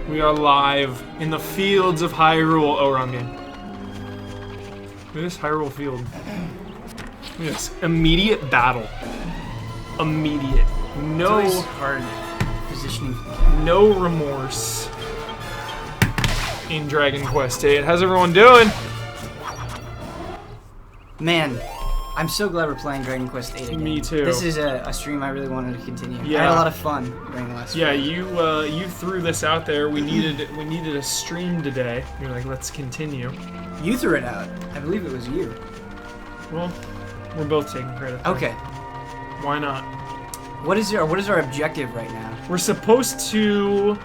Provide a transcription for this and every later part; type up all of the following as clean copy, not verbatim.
We are live in the fields of Hyrule. Oh, wrong game. Look at this Hyrule field. Look at this. Immediate battle. Immediate. No. It's always hard positioning. No remorse in Dragon Quest VIII. How's everyone doing? Man, I'm so glad we're playing Dragon Quest VIII again. Me too. This is a stream I really wanted to continue. Yeah. I had a lot of fun during the last Yeah, stream. you threw this out there. We needed a stream today. You're like, let's continue. You threw it out. I believe it was you. Well, we're both taking credit. Okay. Why not? What is our objective right now? We're supposed to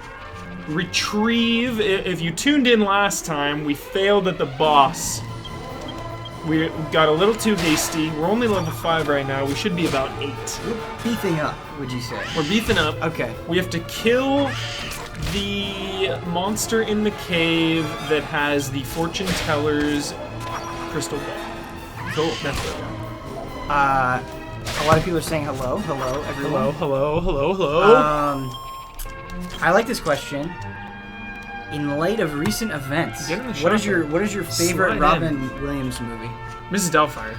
retrieve. If you tuned in last time, we failed at the boss. We got a little too hasty. We're only level 5 right now. We should be about 8. We're beefing up, would you say? We're beefing up. Okay. We have to kill the monster in the cave that has the fortune teller's crystal ball. Cool. That's what we got. A lot of people are saying hello. Hello, everyone. Hello. I like this question. In light of recent events, what is your favorite Slide Robin Williams movie? Mrs. Doubtfire.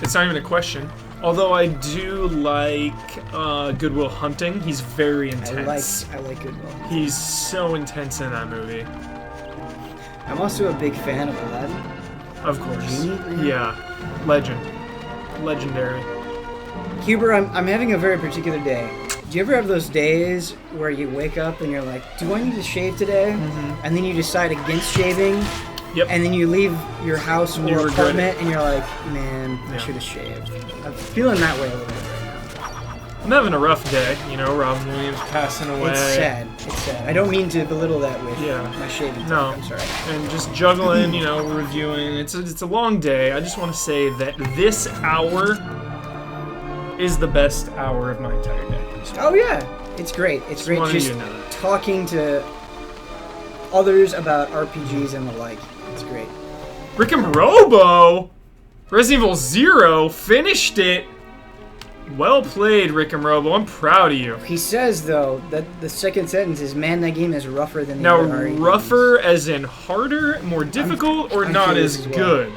It's not even a question. Although I do like Good Will Hunting. He's very intense. I like Good Will. He's so intense in that movie. I'm also a big fan of Aladdin. Of course. Genie? Yeah. Legendary. Huber, I'm having a very particular day. Do you ever have those days where you wake up and you're like, do I need to shave today? Mm-hmm. And then you decide against shaving. Yep. And then you leave your house or regret apartment it. and you're like, man, I should have shaved. I'm feeling that way a little bit right now. I'm having a rough day. You know, Robin Williams passing away. It's sad. It's sad. I don't mean to belittle that with my shaving. No. I'm sorry. And just juggling, you know, reviewing. It's a long day. I just want to say that this hour is the best hour of my entire day. Oh yeah, it's great. It's great just talking to others about RPGs and the like. It's great. Rick and Robo, Resident Evil 0, finished it. Well played, Rick and Robo. I'm proud of you. He says though that the second sentence is, "Man, that game is rougher than the now other RPGs." Rougher as in harder, more difficult, or I'm not as well. good.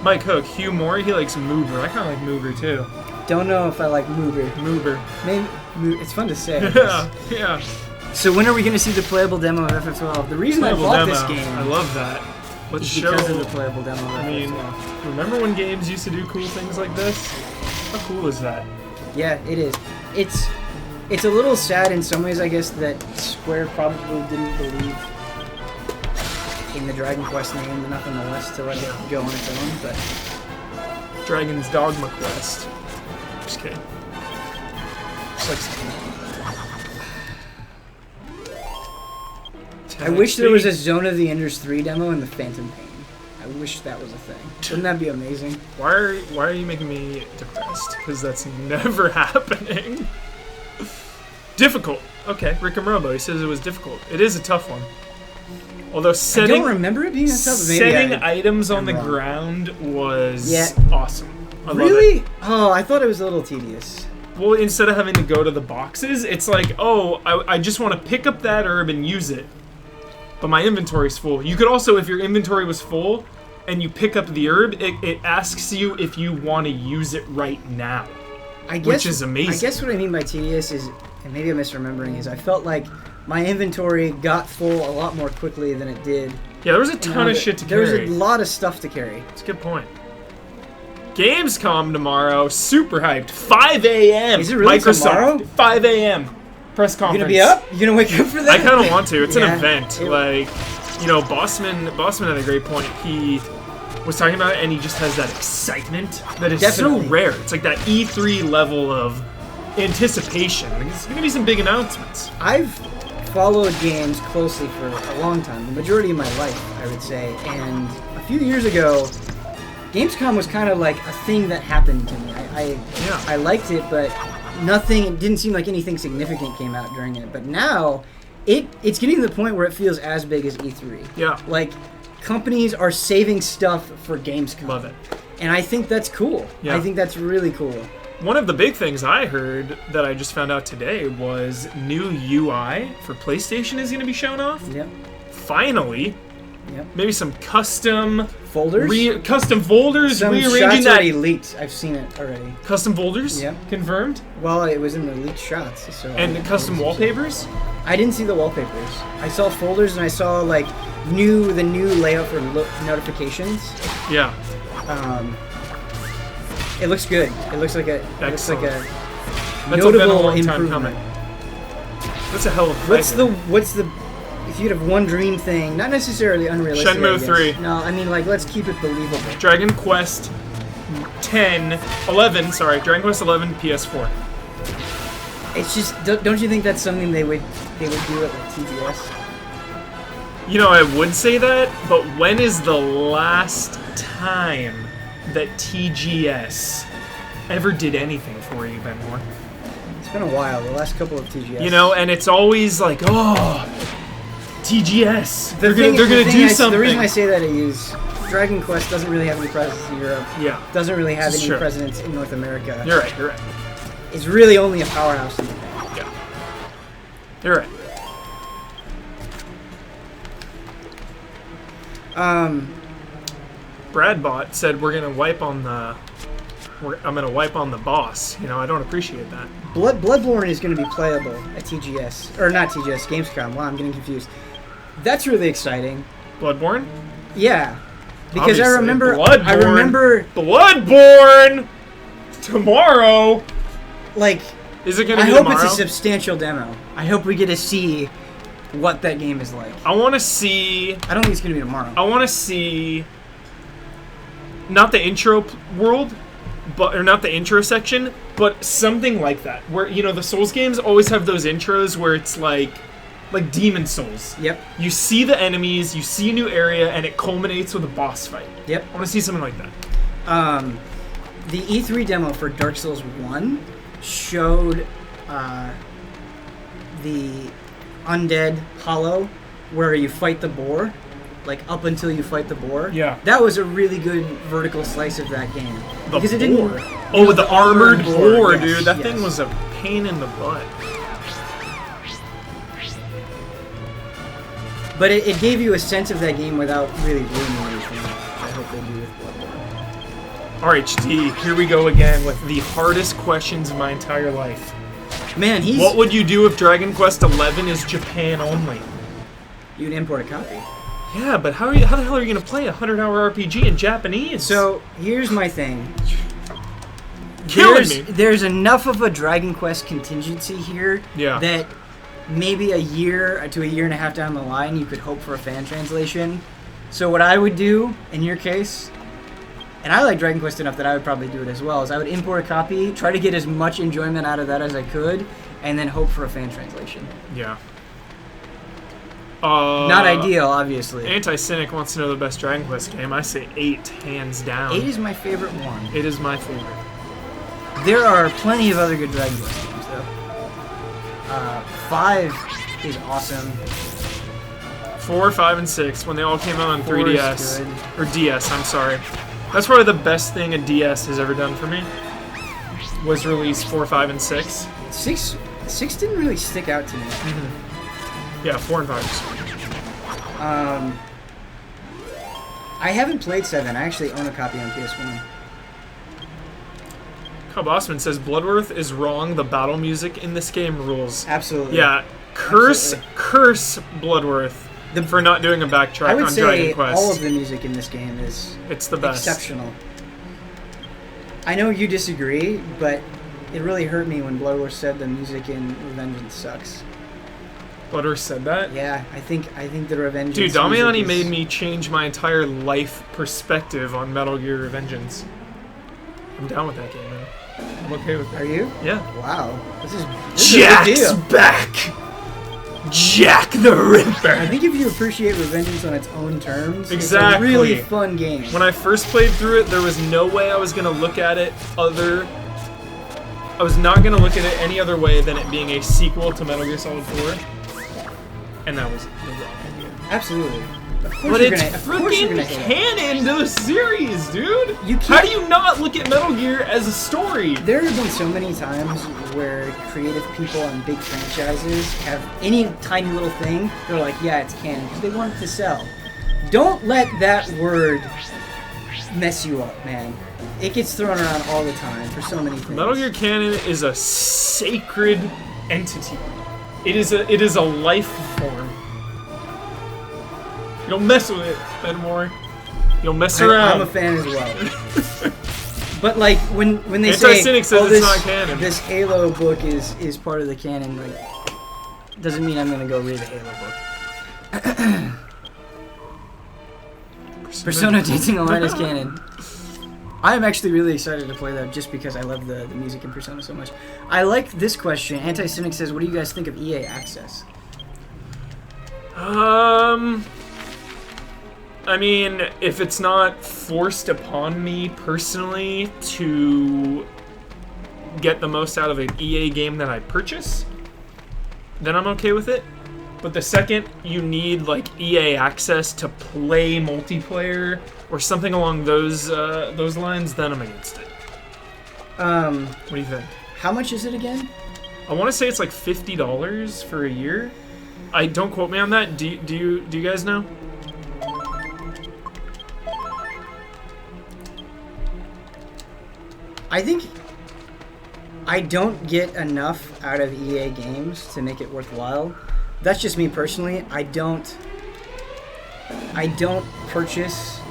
Mike Hook, HuMoore, he likes Moober. I kind of like Moober too. Don't know if I like Moober. Maybe it's fun to say. Yeah. So when are we going to see the playable demo of FF12? The reason I bought this game, I love that. Let's is show. because of the playable demo of I mean, FF12. remember when games used to do cool things like this? How cool is that? Yeah, it is. It's a little sad in some ways, I guess, that Square probably didn't believe in the Dragon Quest name enough nonetheless to let it go on its own, but Dragon's Dogma Quest. Just kidding. Just like I wish there was a Zone of the Enders 3 demo in the Phantom Pain. I wish that was a thing. Wouldn't that be amazing? Why are you making me depressed? Because that's never happening. Difficult. Okay, Rick and Robo, he says it was difficult. It is a tough one. Although I don't remember it being that tough. Setting items on the ground was awesome. I really? love it. Oh, I thought it was a little tedious. Well, instead of having to go to the boxes, it's like, oh, I just want to pick up that herb and use it. But my inventory's full. You could also, if your inventory was full and you pick up the herb, it asks you if you want to use it right now. Which is amazing. I guess what I mean by tedious is, and maybe I'm misremembering, is I felt like my inventory got full a lot more quickly than it did. Yeah, there was a ton of shit to carry. There was a lot of stuff to carry. That's a good point. Gamescom tomorrow, super hyped. 5 a.m. Is it really Microsoft, tomorrow? 5 a.m. Press conference. You gonna be up? You gonna wake up for that? I kind of want to. It's an Yeah. event. Like, you know, Bossman had a great point. He was talking about it, and he just has that excitement that is so rare. It's like that E3 level of anticipation. Like, it's gonna be some big announcements. I've followed games closely for a long time, the majority of my life, I would say. And a few years ago, Gamescom was kind of like a thing that happened to me. I liked it, but it didn't seem like anything significant came out during it. But now, it's getting to the point where it feels as big as E3. Yeah. Like, companies are saving stuff for Gamescom. Love it. And I think that's cool. Yeah. I think that's really cool. One of the big things I heard that I just found out today was new UI for PlayStation is going to be shown off. Yep. Finally. Yep. Maybe some custom folders. Custom folders. Some Rearranging shots that. already leaked. I've seen it already. Custom folders. Yep. Confirmed. Well, it was in the leaked shots. So And custom wallpapers. I didn't see the wallpapers. I saw folders and I saw like the new layout for notifications. Yeah. It looks good. It looks like a That's notable been a long time improvement. coming. That's a hell of a What's the if you'd have one dream thing, not necessarily unrealistic. Shenmue 3. No, I mean like let's keep it believable. Dragon Quest 11, Dragon Quest 11 PS4. It's just don't you think that's something they would do at like TGS? You know, I would say that, but when is the last time that TGS ever did anything for you, Ben Moore? It's been a while. The last couple of TGS. You know, and it's always like, oh, TGS. They're gonna do something. The reason I say that is Dragon Quest doesn't really have any presence in Europe. Yeah. Doesn't really have any true. presence in North America. You're right. It's really only a powerhouse in Japan. Yeah. You're right. Bradbot said we're gonna wipe on the. I'm gonna wipe on the boss. You know, I don't appreciate that. Bloodborne is going to be playable at TGS or not TGS, Gamescom. Wow, I'm getting confused. That's really exciting. Bloodborne? Yeah, because Obviously. I remember Bloodborne tomorrow. Like, is it gonna I be hope tomorrow? it's a substantial demo. I hope we get to see what that game is like. I want to see. I don't think it's going to be tomorrow. I want to see. Not the intro world, or not the intro section, but something like that. Where, you know, the Souls games always have those intros where it's like Demon Souls. Yep. You see the enemies, you see a new area, and it culminates with a boss fight. Yep. I want to see something like that. The E3 demo for Dark Souls 1 showed the undead hollow where you fight the boar. Like, up until you fight the boar. Yeah. That was a really good vertical slice of that game. The because it boar. didn't. Oh, with the armored boar, yes, dude. That yes. thing was a pain in the butt. But it gave you a sense of that game without really ruining anything. I hope they do with Bloodborne. RHD, here we go again with the hardest questions of my entire life. Man, What would you do if Dragon Quest 11 is Japan only? You'd import a copy. Yeah, but how the hell are you going to play a 100-hour RPG in Japanese? So, here's my thing. Killing me. There's enough of a Dragon Quest contingency here that maybe a year to a year and a half down the line, you could hope for a fan translation. So what I would do, in your case, and I like Dragon Quest enough that I would probably do it as well, is I would import a copy, try to get as much enjoyment out of that as I could, and then hope for a fan translation. Yeah. Not ideal, obviously. Anti-Cynic wants to know the best Dragon Quest game. I say 8, hands down. 8 is my favorite one. 8 is my favorite. There are plenty of other good Dragon Quest games, though. 5 is awesome. 4, 5, and 6, when they all came out on 4 3DS. is good. Or DS, I'm sorry. That's probably the best thing a DS has ever done for me. Was release 4, 5, and 6. 6 didn't really stick out to me. Yeah, 4 and 5. I haven't played 7. I actually own a copy on PS1. Cub Osman says Bloodworth is wrong. The battle music in this game rules. Absolutely. Yeah, curse Bloodworth for not doing a backtrack I would on say Dragon Quest. all of the music in this game is It's the best. exceptional. I know you disagree, but it really hurt me when Bloodworth said the music in Revengeance sucks. Bloodworth said that? Yeah, I think the Revengeance. Dude, Damiani music made me change my entire life perspective on Metal Gear Revengeance. I'm down with that game, man. I'm okay with that. Are you? Yeah. Wow. This is a Jack's big deal. back! Jack the Ripper! I think if you appreciate Revengeance on its own terms, Exactly. it's a really fun game. When I first played through it, there was no way I was going to look at it I was not going to look at it any other way than it being a sequel to Metal Gear Solid 4. and that was the wrong idea. Absolutely. But it's freaking canon to the series, dude! How do you not look at Metal Gear as a story? There have been so many times where creative people on big franchises have any tiny little thing, they're like, yeah, it's canon, because they want it to sell. Don't let that word mess you up, man. It gets thrown around all the time for so many things. Metal Gear canon is a sacred entity. It is a life form. You don't mess with it, HuMoore. You don't mess around. I'm a fan as well. But like when they say, Anti-Cynic says it's not canon. This Halo book is part of the canon, like doesn't mean I'm gonna go read the Halo book. Persona Dating Online is canon. I am actually really excited to play that just because I love the music in Persona so much. I like this question. Anti-Cynic says, what do you guys think of EA Access? I mean, if it's not forced upon me personally to get the most out of an EA game that I purchase, then I'm okay with it. But the second you need like EA access to play multiplayer or something along those lines, then I'm against it. What do you think? How much is it again? I want to say it's like $50 for a year. I don't quote me on that. Do you guys know? I think I don't get enough out of EA games to make it worthwhile. That's just me personally. I don't purchase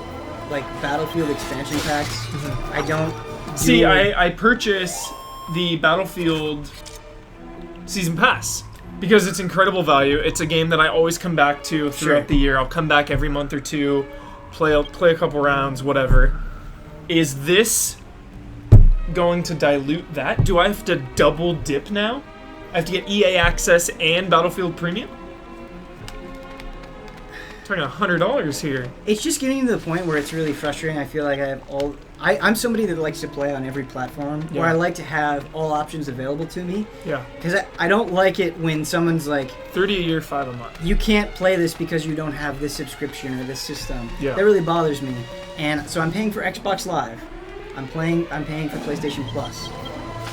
like Battlefield expansion packs. Mm-hmm. I don't see. I purchase the Battlefield Season Pass because it's incredible value. It's a game that I always come back to throughout the year. I'll come back every month or two, play a couple rounds, whatever. Is this going to dilute that? Do I have to double dip now? I have to get EA access and Battlefield Premium? I'm talking $100 here. It's just getting to the point where it's really frustrating. I feel like I have I'm somebody that likes to play on every platform, where I like to have all options available to me. Yeah. Because I don't like it when someone's like, $30 a year, $5 a month. You can't play this because you don't have this subscription or this system. Yeah. That really bothers me. And so I'm paying for Xbox Live. I'm paying for PlayStation Plus.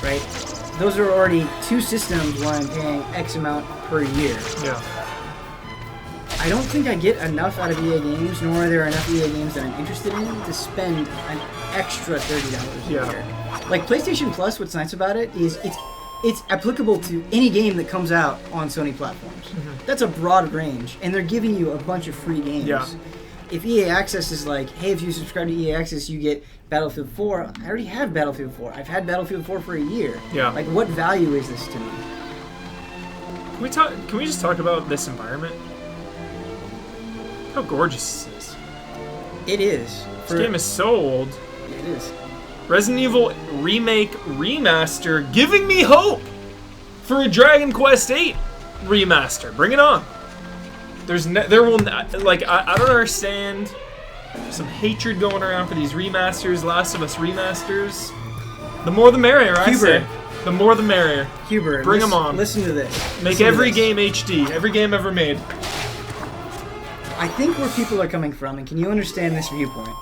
Right? Those are already two systems where I'm paying X amount per year. Yeah. I don't think I get enough out of EA games, nor are there enough EA games that I'm interested in to spend an extra $30 a year. Like PlayStation Plus, what's nice about it is it's applicable to any game that comes out on Sony platforms. Mm-hmm. That's a broad range, and they're giving you a bunch of free games. Yeah. If EA Access is like, hey, if you subscribe to EA Access, you get Battlefield 4. I already have Battlefield 4. I've had Battlefield 4 for a year. Yeah. Like, what value is this to me? Can we just talk about this environment? How gorgeous this is. It is. This game is so old. It is. Resident Evil Remake Remaster, giving me hope for a Dragon Quest VIII remaster. Bring it on. There will like I don't understand. There's some hatred going around for these remasters, Last of Us remasters. The more the merrier, I say. The more the merrier. Hubert, bring them on. Listen to this. Make every game HD. Every game ever made. I think where people are coming from, and can you understand this viewpoint?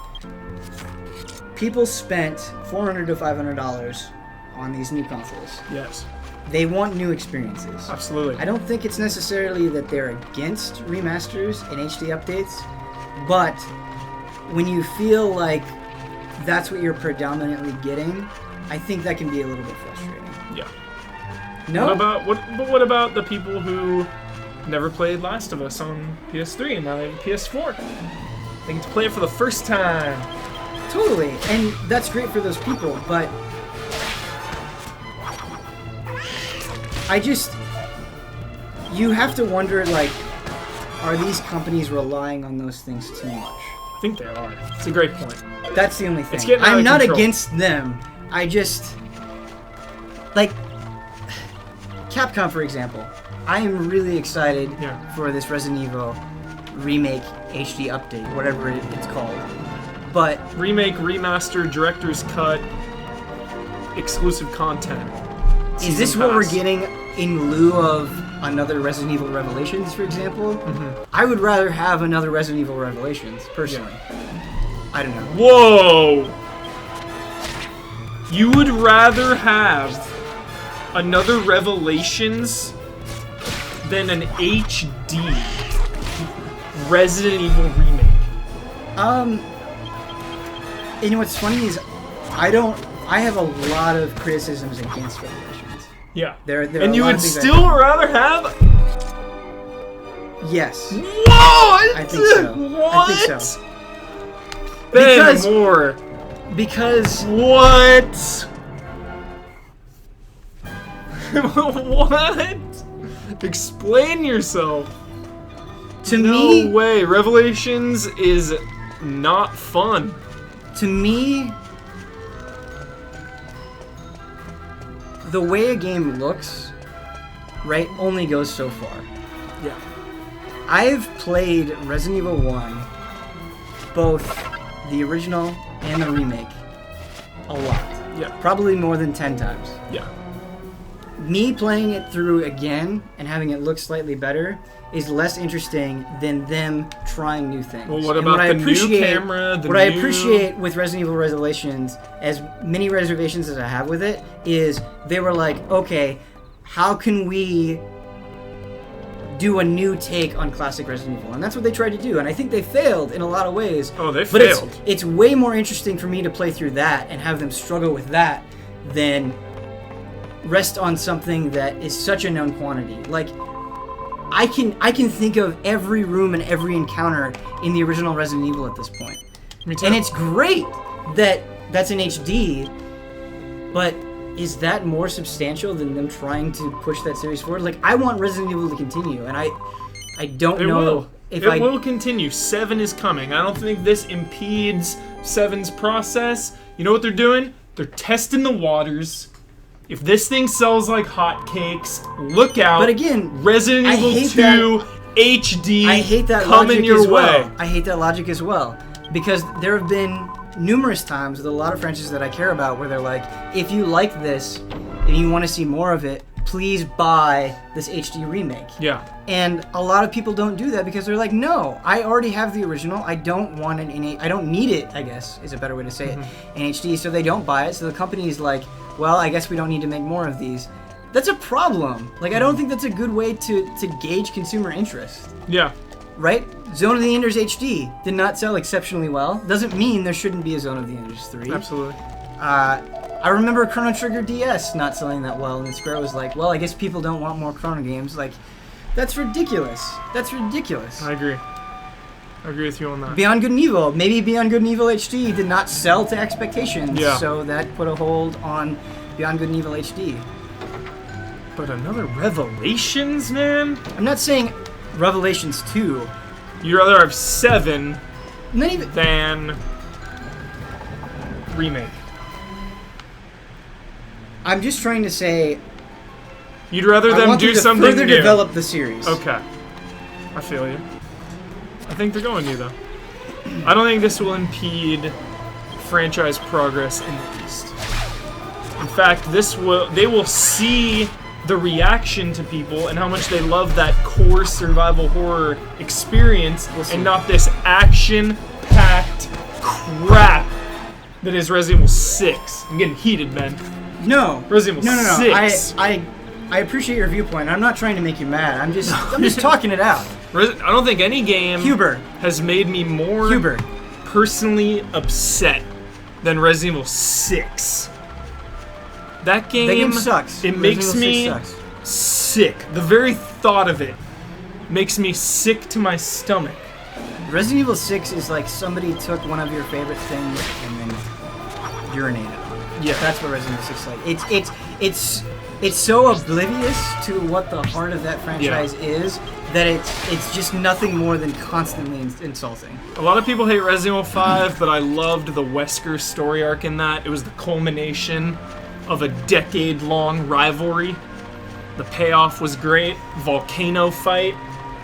People spent $400 to $500 on these new consoles. Yes. They want new experiences. Absolutely. I don't think it's necessarily that they're against remasters and HD updates, but when you feel like that's what you're predominantly getting, I think that can be a little bit frustrating. Yeah. No. What about the people who never played Last of Us on PS3 and now they have a PS4? They get to play it for the first time. Totally, and that's great for those people, but you have to wonder, like, are these companies relying on those things too much? I think they are. It's a great point. That's the only thing. I'm not against them. I just, like, Capcom, for example. I am really excited for this Resident Evil Remake HD update, whatever it's called. But Remake, remaster, director's cut, exclusive content. Is this what we're getting in lieu of another Resident Evil Revelations, for example, I would rather have another Resident Evil Revelations, personally. Yeah. I don't know. Whoa! You would rather have another Revelations than an HD Resident Evil remake? You know what's funny is I have a lot of criticisms against Revelations. Yeah. There and you would still rather have... Yes. What? I think so. What? I think so. Because... What? What? Explain yourself. No way. Revelations is not fun. To me, the way a game looks, right, only goes so far. Yeah. I've played Resident Evil 1, both the original and the remake, a lot. Yeah. Probably more than 10 times. Yeah. Me playing it through again and having it look slightly better is less interesting than them trying new things. Well, what about the new camera? What I appreciate with Resident Evil Revelations, as many reservations as I have with it, is they were like, okay, how can we do a new take on classic Resident Evil? And that's what they tried to do, and I think they failed in a lot of ways. Oh, they failed. But it's way more interesting for me to play through that and have them struggle with that than rest on something that is such a known quantity. Like, I can think of every room and every encounter in the original Resident Evil at this point. Me too. And it's great that that's in HD, but is that more substantial than them trying to push that series forward? Like, I want Resident Evil to continue, and I don't know if it will continue. 7 is coming. I don't think this impedes 7's process. You know what they're doing? They're testing the waters. If this thing sells like hotcakes, look out. But again, Resident Evil 2 HD I hate that coming logic your as way. well. I hate that logic as well. Because there have been numerous times with a lot of franchises that I care about where they're like, if you like this and you want to see more of it, please buy this HD remake. Yeah. And a lot of people don't do that because they're like, no, I already have the original. I don't want it in I don't need it, I guess, is a better way to say it, in HD. So they don't buy it. So the company's like, well, I guess we don't need to make more of these. That's a problem. Like, I don't think that's a good way to gauge consumer interest. Yeah. Right? Zone of the Enders HD did not sell exceptionally well. Doesn't mean there shouldn't be a Zone of the Enders 3. Absolutely. I remember Chrono Trigger DS not selling that well, and Square was like, well, I guess people don't want more Chrono games. Like, that's ridiculous. That's ridiculous. I agree. I agree with you on that. Beyond Good and Evil. Maybe Beyond Good and Evil HD did not sell to expectations, yeah. So that put a hold on Beyond Good and Evil HD. But another Revelations, man? I'm not saying Revelations 2. You'd rather have 7 than remake. I'm just trying to say... You'd rather them do something new. Further develop the series. Okay. I feel you. I think they're going to, though. I don't think this will impede franchise progress in the East. In fact, they will see the reaction to people and how much they love that core survival horror experience and not this action-packed crap that is Resident Evil 6. I'm getting heated, man. No. Resident Evil 6. I appreciate your viewpoint. I'm not trying to make you mad. I'm just talking it out. I don't think any game Huber has made me more personally upset than Resident Evil 6. That game sucks. It makes me sick. The very thought of it makes me sick to my stomach. Resident Evil 6 is like somebody took one of your favorite things and then urinated on it. Yeah. That's what Resident Evil 6 is like. It's so oblivious to what the heart of that franchise is that it's just nothing more than constantly insulting. A lot of people hate Resident Evil 5, but I loved the Wesker story arc in that. It was the culmination of a decade-long rivalry. The payoff was great. Volcano fight.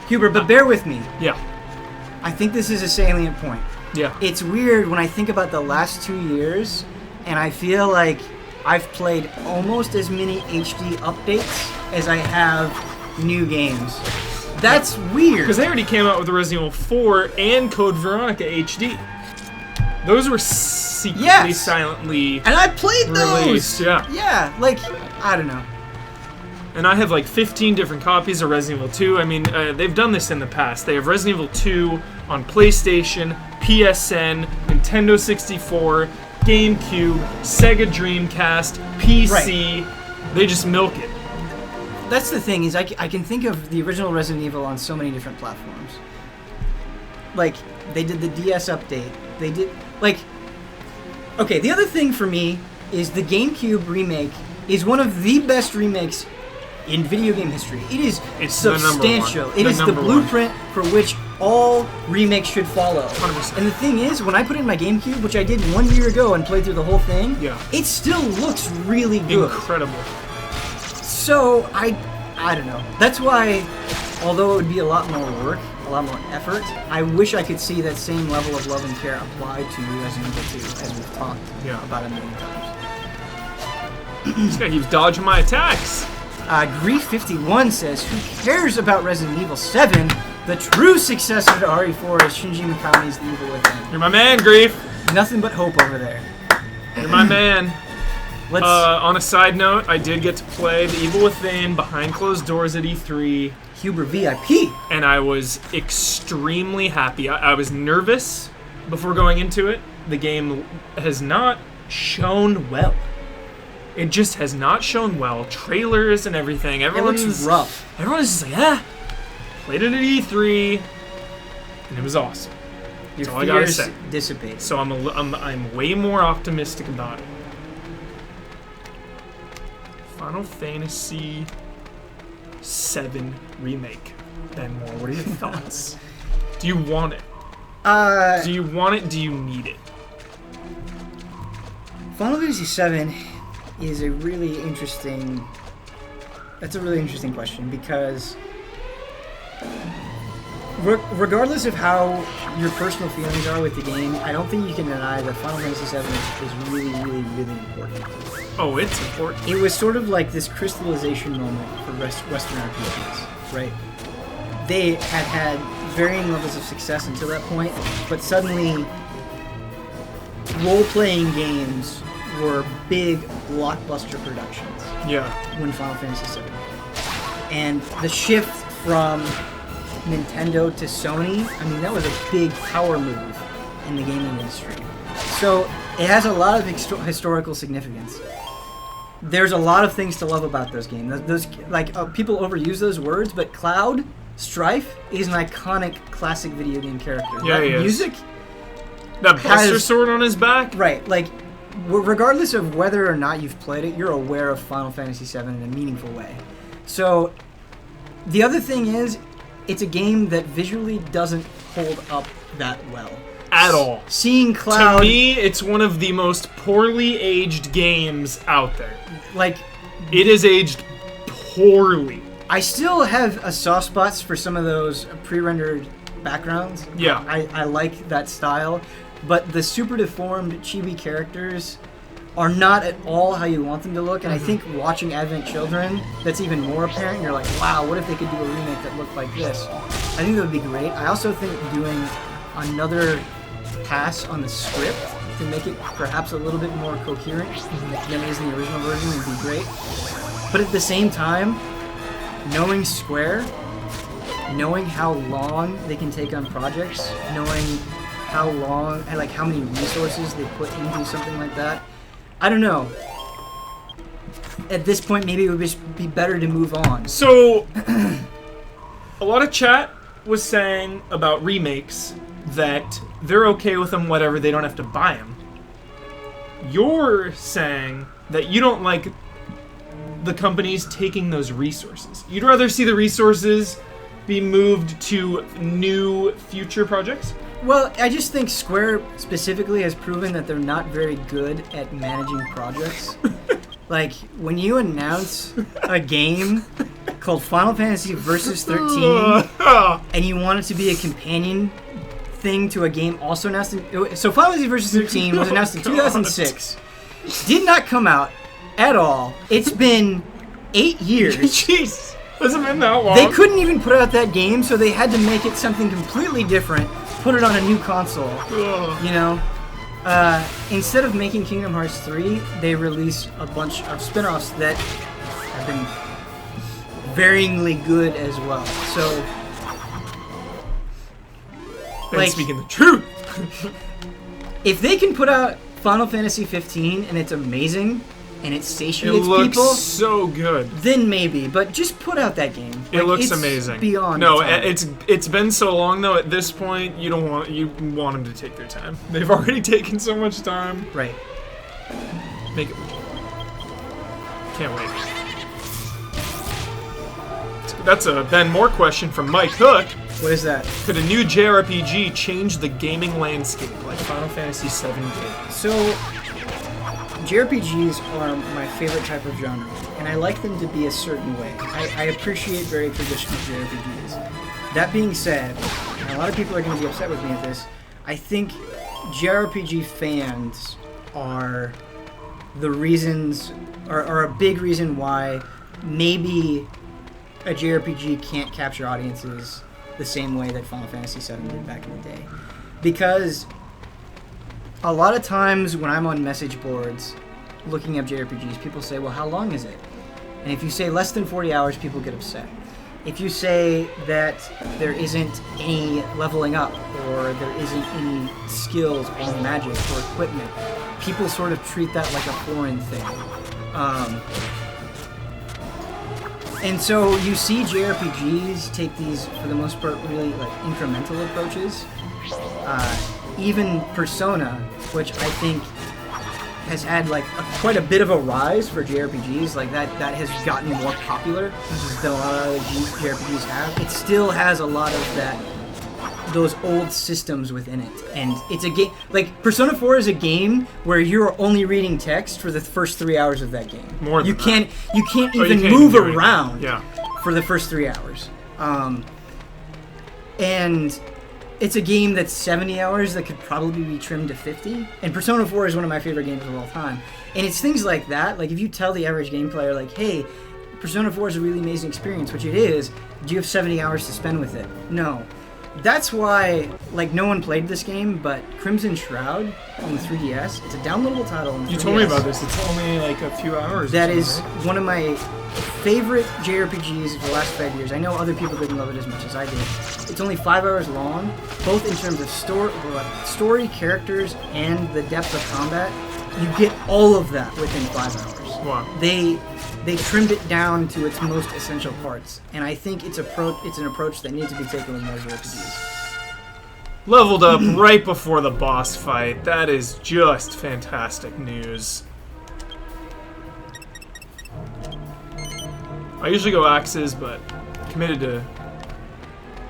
Huber, but bear with me. Yeah. I think this is a salient point. Yeah. It's weird when I think about the last 2 years, and I feel like I've played almost as many HD updates as I have new games. That's weird. Because they already came out with the Resident Evil 4 and Code Veronica HD. Those were secretly, silently and I played released. those. Yeah, like, I don't know. And I have like 15 different copies of Resident Evil 2. I mean, they've done this in the past. They have Resident Evil 2 on PlayStation, PSN, Nintendo 64, GameCube, Sega Dreamcast, PC. Right. They just milk it. That's the thing, is I can think of the original Resident Evil on so many different platforms. Like, they did the DS update. They did, like... Okay, the other thing for me is the GameCube remake is one of the best remakes in video game history. It's substantial. It is the blueprint for which all remakes should follow. 100%. And the thing is, when I put it in my GameCube, which I did 1 year ago and played through the whole thing, it still looks really good. Incredible. So, I don't know. That's why, although it would be a lot more work, a lot more effort, I wish I could see that same level of love and care applied to Resident Evil 2, as we've talked about a million times. This guy keeps dodging my attacks. Grief51 says, who cares about Resident Evil 7? The true successor to RE4 is Shinji Mikami's The Evil Within. You're my man, Grief. Nothing but hope over there. You're my man. On a side note, I did get to play The Evil Within behind closed doors at E3. HuMoore VIP. And I was extremely happy. I was nervous before going into it. The game has not shown well. It just has not shown well. Trailers and everything. It looks rough. Everyone's just like, played it at E3, and it was awesome. Your That's all I gotta fears say. Dissipate. So I'm way more optimistic about it. Final Fantasy VII Remake. Ben Moore, what are your thoughts? Do you want it? Do you want it? Do you need it? Final Fantasy VII is a really interesting... That's a really interesting question, because regardless of how your personal feelings are with the game, I don't think you can deny that Final Fantasy VII is really, really, really important. Oh, it's important. It was sort of like this crystallization moment for Western RPGs, right? They had varying levels of success until that point, but suddenly role-playing games were big blockbuster productions. Yeah. When Final Fantasy VII. And the shift from Nintendo to Sony, I mean, that was a big power move in the gaming industry. So it has a lot of historical significance. There's a lot of things to love about those games. Those people overuse those words, but Cloud Strife is an iconic classic video game character. Yeah, that he is. Music. That Buster Sword on his back. Right, like, regardless of whether or not you've played it, you're aware of Final Fantasy VII in a meaningful way. So, the other thing is, it's a game that visually doesn't hold up that well. At all. Seeing Cloud... To me, it's one of the most poorly aged games out there. Like... It is aged poorly. I still have a soft spots for some of those pre-rendered backgrounds. Yeah. I like that style. But the super deformed chibi characters are not at all how you want them to look. And I think watching Advent Children, that's even more apparent. You're like, wow, what if they could do a remake that looked like this? I think that would be great. I also think doing another pass on the script to make it perhaps a little bit more coherent than it is in the original version would be great. But at the same time, knowing Square, knowing how long they can take on projects, knowing how long and like how many resources they put into something like that, I don't know. At this point, maybe it would just be better to move on. So, a lot of chat was saying about remakes that they're okay with them, whatever, they don't have to buy them. You're saying that you don't like the companies taking those resources. You'd rather see the resources be moved to new future projects? Well, I just think Square specifically has proven that they're not very good at managing projects. Like, when you announce a game called Final Fantasy Versus 13, and you want it to be a companion thing to a game also announced in... So Final Fantasy Versus 13 was announced in 2006. Did not come out at all. It's been 8 years. Jeez. Hasn't been that long. They couldn't even put out that game, so they had to make it something completely different, put it on a new console. Ugh. You know? Instead of making Kingdom Hearts 3, they released a bunch of spin-offs that have been varyingly good as well. So, Ben speaking the truth. if they can put out Final Fantasy 15 and it's amazing and it satiates it looks people, so good. Then maybe, but just put out that game. It looks amazing. Beyond. No, it's been so long though. At this point, you want them to take their time. They've already taken so much time. Right. Make it. Can't wait. That's a Ben Moore question from Mike Hook. What is that? Could a new JRPG change the gaming landscape like Final Fantasy VII did? So, JRPGs are my favorite type of genre, and I like them to be a certain way. I appreciate very traditional JRPGs. That being said, and a lot of people are going to be upset with me at this, I think JRPG fans are the reasons, are a big reason why maybe a JRPG can't capture audiences the same way that Final Fantasy VII did back in the day. Because a lot of times when I'm on message boards looking up JRPGs, people say, well, how long is it? And if you say less than 40 hours, people get upset. If you say that there isn't any leveling up, or there isn't any skills or magic or equipment, people sort of treat that like a foreign thing. And so you see JRPGs take these, for the most part, really like incremental approaches. Even Persona, which I think has had like quite a bit of a rise for JRPGs, like that has gotten more popular than a lot of other JRPGs have. It still has a lot of those old systems within it, and it's a game like Persona 4 is a game where you're only reading text for the first 3 hours of that game. More than you can't that. even move around yeah. for the first 3 hours. And it's a game that's 70 hours that could probably be trimmed to 50. And Persona 4 is one of my favorite games of all time. And it's things like that. Like, if you tell the average game player, like, hey, Persona 4 is a really amazing experience, which it is, do you have 70 hours to spend with it? No. That's why, like, no one played this game, but Crimson Shroud on the 3DS, it's a downloadable title on the 3DS. You told me about this. It's only like a few hours. That is one of my favorite JRPGs of the last 5 years. I know other people didn't love it as much as I did. It's only 5 hours long, both in terms of story, characters, and the depth of combat. You get all of that within 5 hours. Wow. They trimmed it down to its most essential parts, and I think it's an approach that needs to be taken with more JRPGs. Leveled up right before the boss fight. That is just fantastic news. I usually go axes, but committed to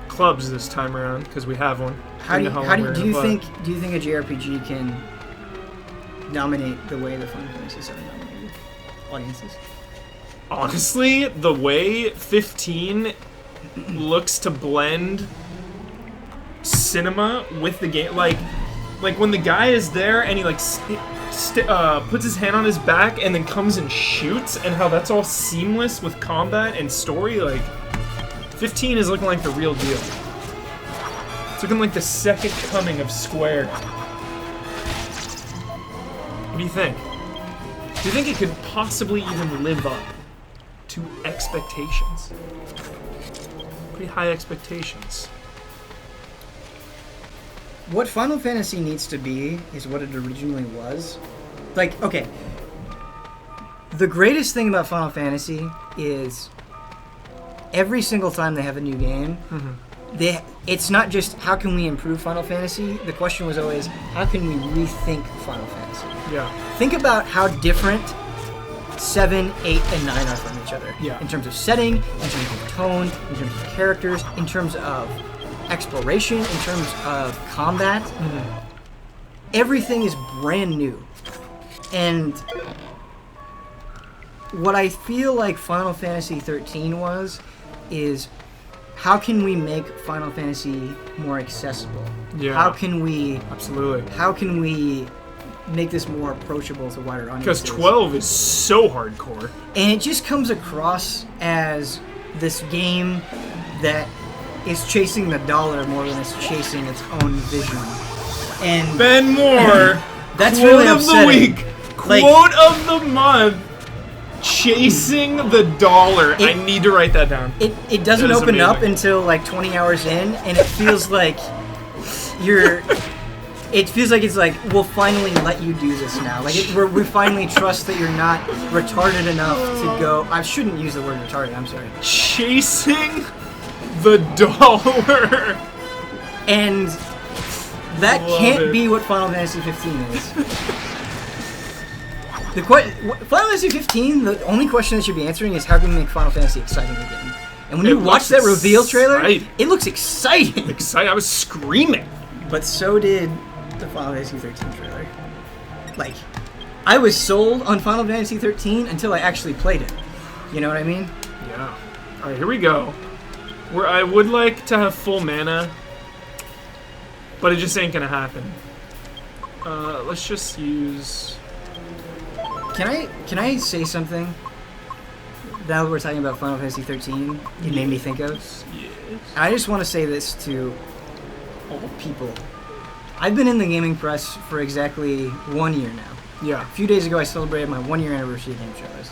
clubs this time around because we have one. Do you think a JRPG can dominate the way the Final Fantasy VII dominated audiences? Honestly, the way 15 looks to blend cinema with the game, like when the guy is there and he like puts his hand on his back and then comes and shoots, and how that's all seamless with combat and story, like 15 is looking like the real deal. It's looking like the second coming of Square. What do you think? Do you think it could possibly even live up to expectations? Pretty high expectations. What Final Fantasy needs to be is what it originally was. Like, okay, the greatest thing about Final Fantasy is every single time they have a new game, it's not just how can we improve Final Fantasy. The question was always, how can we rethink Final Fantasy? Yeah. Think about how different 7, 8, and 9 are from each other. Yeah. In terms of setting, in terms of tone, in terms of characters, in terms of exploration, in terms of combat. Everything is brand new. And what I feel like Final Fantasy 13 is how can we make Final Fantasy more accessible? Yeah. How can we make this more approachable to wider audiences? Because 12 is so hardcore. And it just comes across as this game that is chasing the dollar more than it's chasing its own vision. And Ben Moore, that's quote really of upsetting. the week, Like, quote of the month, chasing the dollar. I need to write that down. It doesn't That is open up amazing. until like 20 hours in, and it feels like it feels like it's like, we'll finally let you do this now. Like we finally trust that you're not retarded enough to go. I shouldn't use the word retarded. I'm sorry. Chasing the dollar. And that Love can't it. be what Final Fantasy 15 is. Final Fantasy 15, the only question that should be answering is how can we make Final Fantasy exciting again? And when you watch that reveal trailer, it looks exciting. I was screaming. But so did the Final Fantasy 13 trailer. Like, I was sold on Final Fantasy 13 until I actually played it. You know what I mean? Yeah. All right, here we go. Where I would like to have full mana, but it just ain't gonna happen. Let's just use. Can I say something? Now that we're talking about Final Fantasy 13, it made me think of. Yes. I just want to say this to all people. I've been in the gaming press for exactly 1 year now. Yeah. A few days ago, I celebrated my 1 year anniversary of GameTrailers.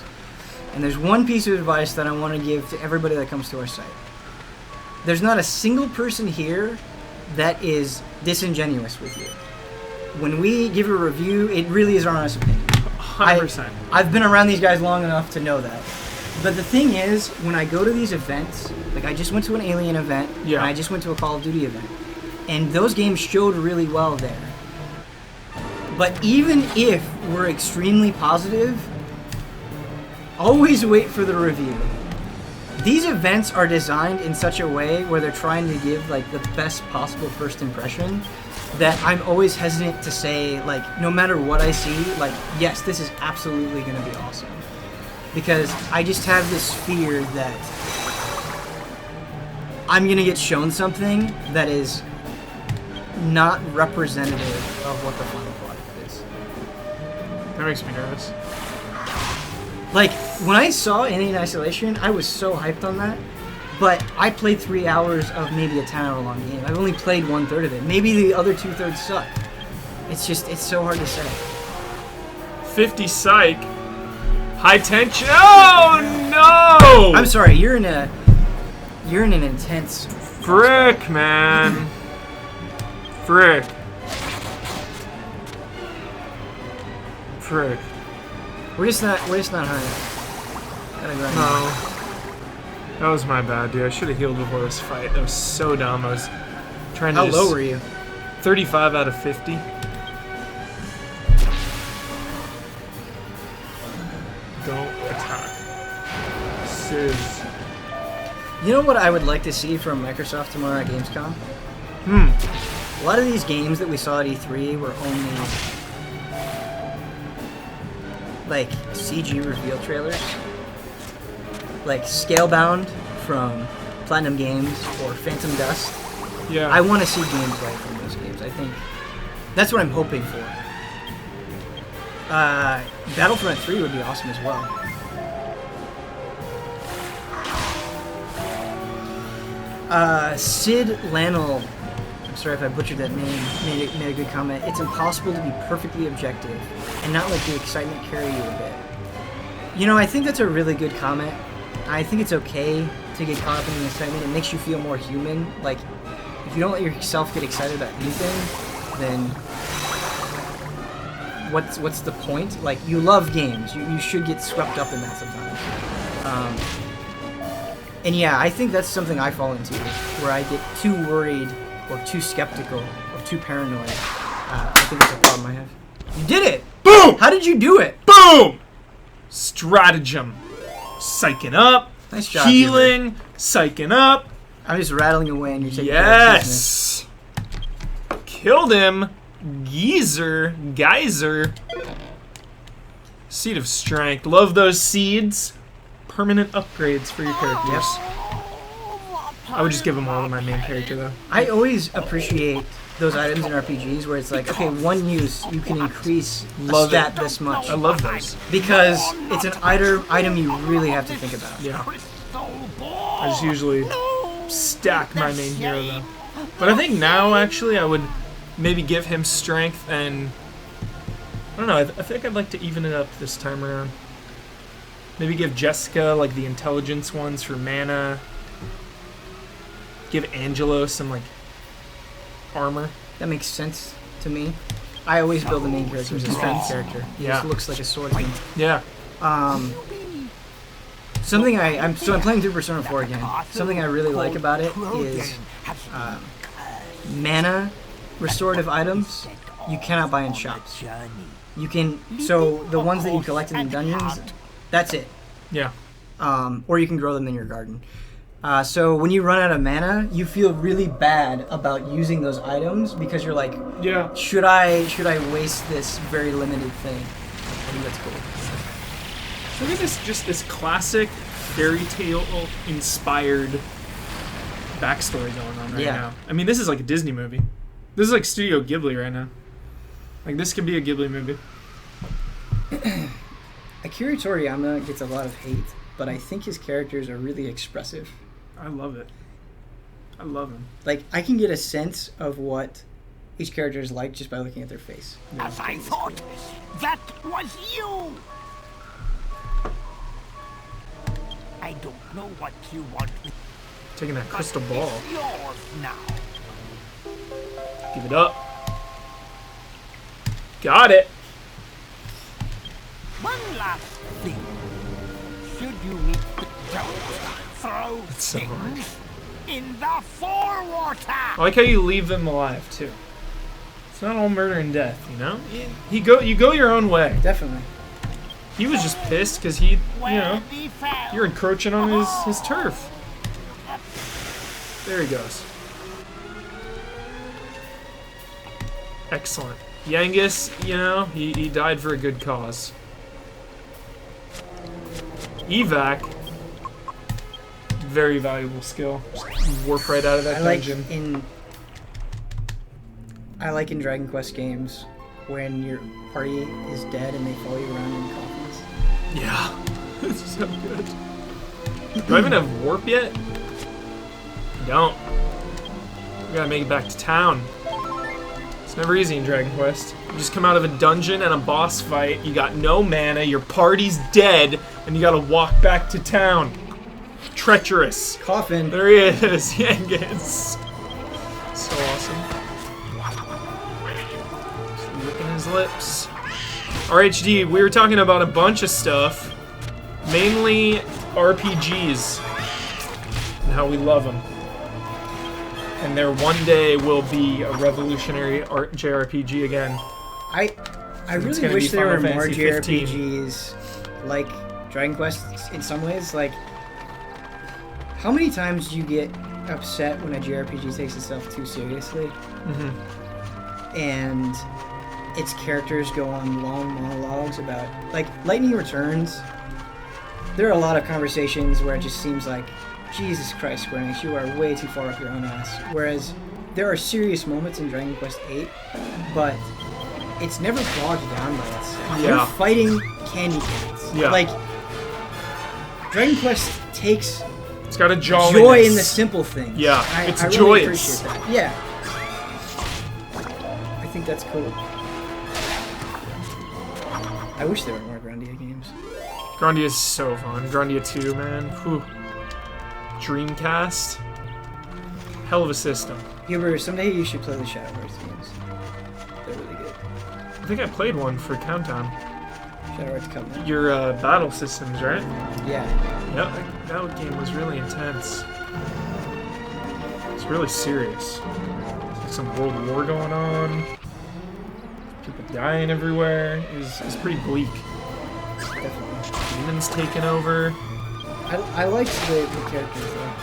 And there's one piece of advice that I want to give to everybody that comes to our site. There's not a single person here that is disingenuous with you. When we give a review, it really is our honest opinion. 100%. I've been around these guys long enough to know that. But the thing is, when I go to these events, like I just went to an Alien event, and I just went to a Call of Duty event, and those games showed really well there. But even if we're extremely positive, always wait for the review. These events are designed in such a way where they're trying to give like the best possible first impression that I'm always hesitant to say, like, no matter what I see, like, yes, this is absolutely going to be awesome. Because I just have this fear that I'm going to get shown something that is not representative of what the final product is. That makes me nervous. Like, when I saw Alien Isolation, I was so hyped on that. But I played 3 hours of maybe a 10-hour-long game. I've only played 1/3 of it. Maybe the other 2/3 suck. It's just, it's so hard to say. 50 psych. High tension. Oh no! I'm sorry. You're in an intense. Frick, man. Frick. We're just not high enough. Gotta grind. No. That was my bad, dude. I should have healed before this fight. That was so dumb. I was trying to. How low were you? 35 out of 50. Don't attack. Sis. You know what I would like to see from Microsoft tomorrow at Gamescom? A lot of these games that we saw at E3 were only like CG reveal trailers. Like Scalebound from Platinum Games or Phantom Dust. Yeah. I want to see gameplay from those games. I think that's what I'm hoping for. Battlefront 3 would be awesome as well. Sid Lannell, I'm sorry if I butchered that name, made a good comment. It's impossible to be perfectly objective and not let the excitement carry you a bit. You know, I think that's a really good comment. I think it's okay to get caught up in the excitement. It makes you feel more human. Like, if you don't let yourself get excited about anything, then what's the point? Like, you love games. You should get swept up in that sometimes. And yeah, I think that's something I fall into, where I get too worried or too skeptical or too paranoid. I think that's a problem I have. You did it! Boom! How did you do it? Boom! Stratagem. Psyching up. Nice job, Healing. Psyching up. I'm just rattling away and you're taking care of business. Yes! Killed him. Geyser. Seed of Strength. Love those seeds. Permanent upgrades for your characters. Yep. I would just give them all to my main character, though. I always appreciate those items in RPGs where it's like, okay, one use, you can increase a stat this much. I love those. Because it's an item you really have to think about. Yeah. I just usually stack my main hero though. But I think now actually I would maybe give him strength and I don't know. I think I'd like to even it up this time around. Maybe give Jessica like the intelligence ones for mana. Give Angelo some like armor. That makes sense to me. I always build the main character as a strength character. He just looks like a swordsman. Yeah. Something I'm playing through Persona 4 again. Something I really like about it is mana restorative items you cannot buy in shops. You can the ones that you collect in the dungeons, that's it. Yeah. Or you can grow them in your garden. So when you run out of mana, you feel really bad about using those items because you're like, yeah, should I waste this very limited thing? I think that's cool. Look at this classic fairy tale inspired backstory going on right now. I mean, this is like a Disney movie. This is like Studio Ghibli right now. Like this could be a Ghibli movie. Akira Toriyama gets a lot of hate, but I think his characters are really expressive. I love it. I love him. Like, I can get a sense of what each character is like just by looking at their face. As I thought, that was you! I don't know what you want me. Taking that crystal ball. It's yours now. Give it up. Got it. One last thing. Should you meet the don't throw so things in the forewater. I like how you leave them alive too. It's not all murder and death, you know. You go your own way. Definitely. He was just pissed because he, you're encroaching on his turf. There he goes. Excellent. Yangus, he died for a good cause. Evac, very valuable skill. Just warp right out of that dungeon. I like in Dragon Quest games when your party is dead and they follow you around in coffins. Yeah, it's so good. Do I even have warp yet? I don't. We gotta make it back to town. It's never easy in Dragon Quest. You just come out of a dungeon and a boss fight, you got no mana, your party's dead, and you gotta walk back to town. Treacherous. Coffin. There he is, Yangus. So awesome. Just licking his lips. RHD, we were talking about a bunch of stuff, mainly RPGs, and how we love them. And there one day will be a revolutionary JRPG again. I really wish there were more JRPGs like Dragon Quest in some ways. Like, how many times do you get upset when a JRPG takes itself too seriously? Mm-hmm. And its characters go on long monologues about, like, Lightning Returns. There are a lot of conversations where it just seems like, Jesus Christ, Square Enix, you are way too far up your own ass. Whereas there are serious moments in Dragon Quest VIII, but it's never bogged down by itself. Yeah. You're fighting candy cats. Yeah. Like, Dragon Quest takes it's got a joy in the simple things. Yeah, I joyous. Really appreciate that. Yeah. I think that's cool. I wish there were more Grandia games. Grandia is so fun. Grandia 2, man. Whew. Dreamcast. Hell of a system. Huber, someday you should play the Shadowverse games. They're really good. I think I played one for Countdown. Shadowverse Covenant. Your battle systems, right? Yeah. Yep, that game was really intense. It's really serious. There's like some World War going on. People dying everywhere. It's pretty bleak. Definitely. Demons taking over. I liked the characters though.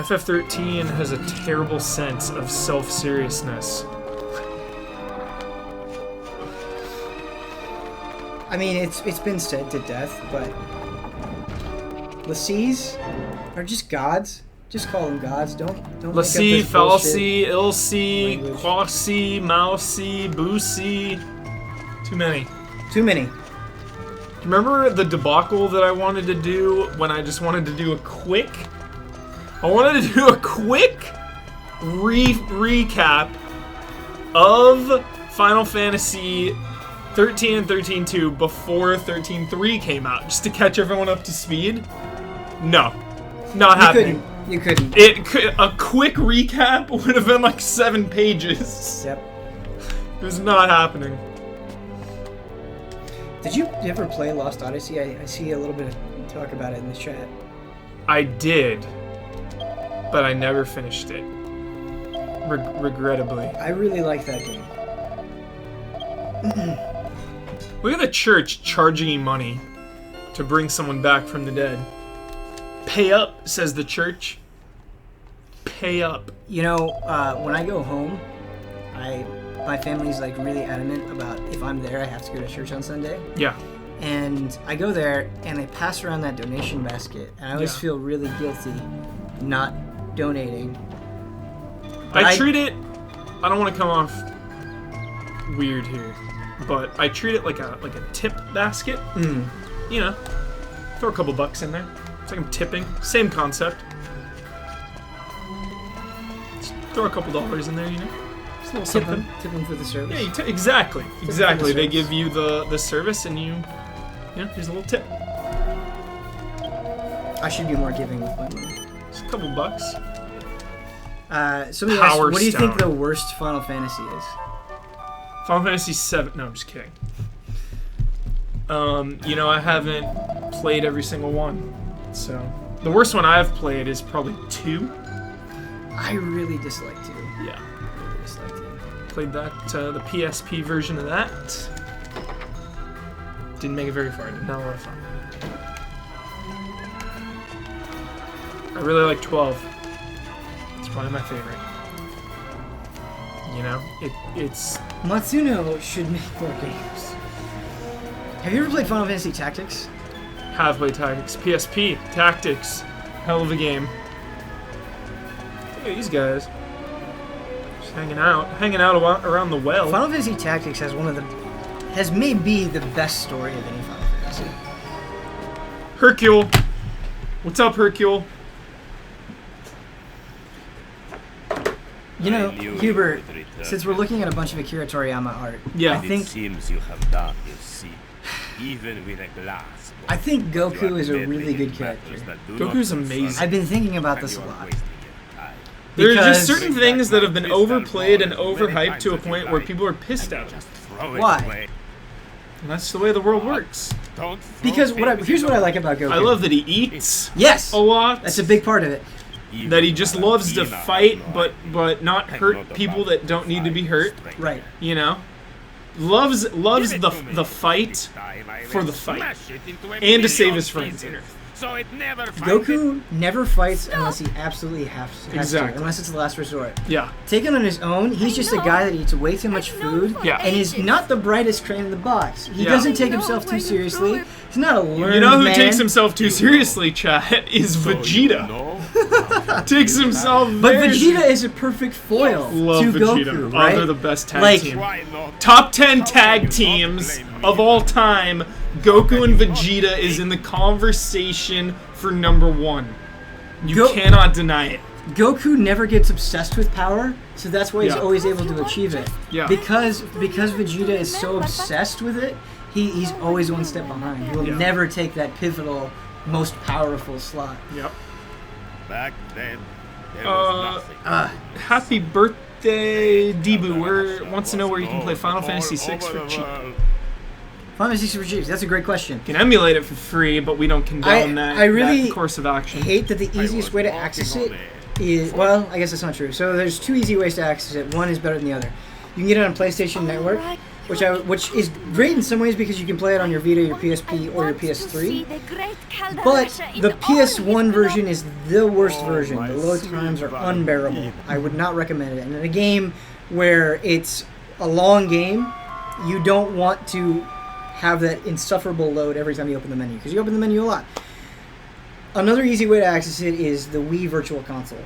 FF13 has a terrible sense of self-seriousness. I mean, it's been said to death, but Lacies are just gods. Just call them gods. Don't Lassie, make up this Falsi, Ilsi, Quasi, Mousy, Boosie. Too many. Too many. Remember the debacle that I wanted to do when I just wanted to do a quick... I wanted to do a quick recap of Final Fantasy 13 and 13.2 before 13.3 came out, just to catch everyone up to speed. No. Not happening. You couldn't. A quick recap would have been like 7 pages. Yep. It was not happening. Did you ever play Lost Odyssey? I see a little bit of talk about it in the chat. I did, but I never finished it. Regrettably. I really like that game. Look at the church charging you money to bring someone back from the dead. Pay up, says the church. Pay up. You know, when I go home, my family's like really adamant about if I'm there, I have to go to church on Sunday. Yeah. And I go there and I pass around that donation basket, and I always feel really guilty not donating. I treat it. I don't want to come off weird here, but I treat it like a tip basket. You know, throw a couple bucks in there. It's like I'm tipping. Same concept. Just throw a couple dollars in there, you know. Just a little something. Tip them for the service. Yeah, exactly. Exactly. They give you the service, and you know, here's a little tip. I should be more giving with my money. Just a couple bucks. Somebody asked, what do you think the worst Final Fantasy is? Final Fantasy VII. No, I'm just kidding. You know, I haven't played every single one, so the worst one I've played is probably 2. I really dislike 2. Yeah. I really dislike 2. Played that, the PSP version of that. Didn't make it very far. Didn't have a lot of fun. I really like 12. It's probably my favorite. You know, it's... Matsuno should make more games. Have you ever played Final Fantasy Tactics? Have played Tactics. PSP. Tactics. Hell of a game. Look at these guys. Just hanging out. Hanging out around the well. Final Fantasy Tactics has maybe the best story of any Final Fantasy. Hercule. What's up, Hercule? You know, Hubert, since we're looking at a bunch of Akira Toriyama art, yeah. I think Goku is a really good character. Goku's amazing. I've been thinking about this a lot. There are just certain things that have been overplayed and overhyped to a point where people are pissed at them. Why? And that's the way the world works. Because here's what I like about Goku. I love that he eats. Yes. A lot. That's a big part of it. That he just loves to fight, but not hurt people that don't need to be hurt. Right. You know, loves the fight for the fight, and to save his friends. Goku never fights unless he absolutely has to, unless it's the last resort. Yeah. Taken on his own, he's just a guy that eats way too much food and is not the brightest crane in the box. He doesn't take himself too seriously. He's not a learned man. You know who takes himself too seriously, chat, is Vegeta. Takes himself But Vegeta is a perfect foil to Goku, right? Oh, they're the best tag team. Top 10 tag teams of all time. Goku and Vegeta is in the conversation for number 1. You cannot deny it. Goku never gets obsessed with power, so that's why he's always able to achieve it. Yeah. Because Vegeta is so obsessed with it, he's always one step behind. He'll never take that pivotal, most powerful slot. Yep. Back then, there was nothing. Happy birthday, Debu. Wants to know where you can play Final Fantasy VI for cheap. Final Fantasy VI for cheap. That's a great question. You can emulate it for free, but we don't condone that course of action. I hate that the easiest way to access it is... Well, I guess that's not true. So there's 2 easy ways to access it. One is better than the other. You can get it on PlayStation Network, which is great in some ways because you can play it on your Vita, your PSP, or your PS3. But the PS1 version is the worst version. The load times are unbearable. I would not recommend it. And in a game where it's a long game, you don't want to have that insufferable load every time you open the menu, because you open the menu a lot. Another easy way to access it is the Wii Virtual Console.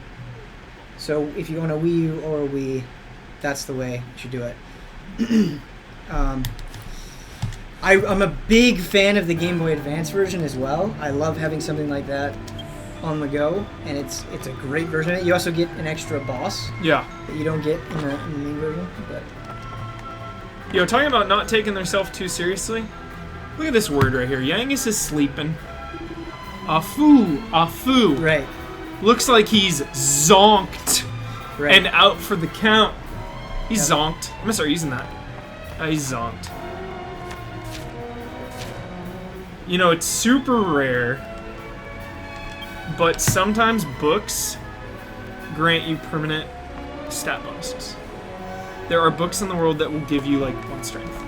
So if you own a Wii U or a Wii, that's the way you should do it. I'm a big fan of the Game Boy Advance version as well. I love having something like that on the go, and it's a great version of it. You also get an extra boss that you don't get in the main version. But talking about not taking themselves too seriously, look at this word right here. Yangus is sleeping. Afu. Right. Looks like he's zonked Right. and out for the count. He's zonked. I'm gonna start using that. He's zonked. You know, it's super rare, but sometimes books grant you permanent stat bonuses. There are books in the world that will give you, like, 1 strength.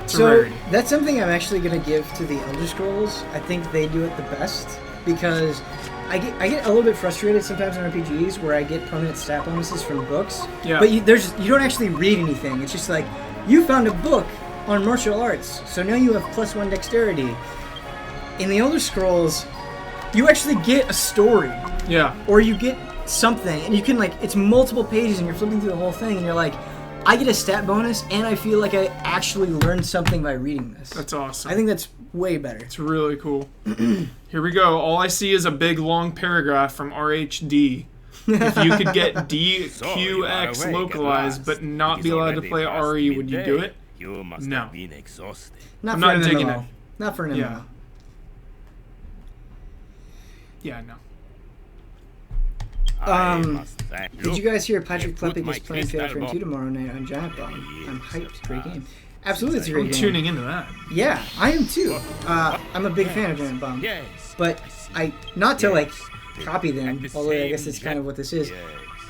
It's a rarity. That's something I'm actually going to give to the Elder Scrolls. I think they do it the best, because I get a little bit frustrated sometimes in RPGs where I get permanent stat bonuses from books, but you don't actually read anything. It's just like, you found a book on martial arts, so now you have +1 dexterity. In the Elder Scrolls, you actually get a story. Yeah. Or you get something, and you can, like, it's multiple pages, and you're flipping through the whole thing, and you're like, I get a stat bonus, and I feel like I actually learned something by reading this. That's awesome. I think that's way better. It's really cool. Here we go. All I see is a big, long paragraph from RHD. If you could get DQX localized, but not be allowed to play RE, would you do it? No. I'm not digging it. Not for an MMO. Yeah, no. Did you guys hear Patrick Klepek is playing Fatal Frame 2 tomorrow night on Giant Bomb? I'm hyped. Great game. Absolutely, it's a great game. I'm tuning into that. Yeah, I am too. I'm a big fan of Giant Bomb. But not to, like, copy them, although I guess that's kind of what this is.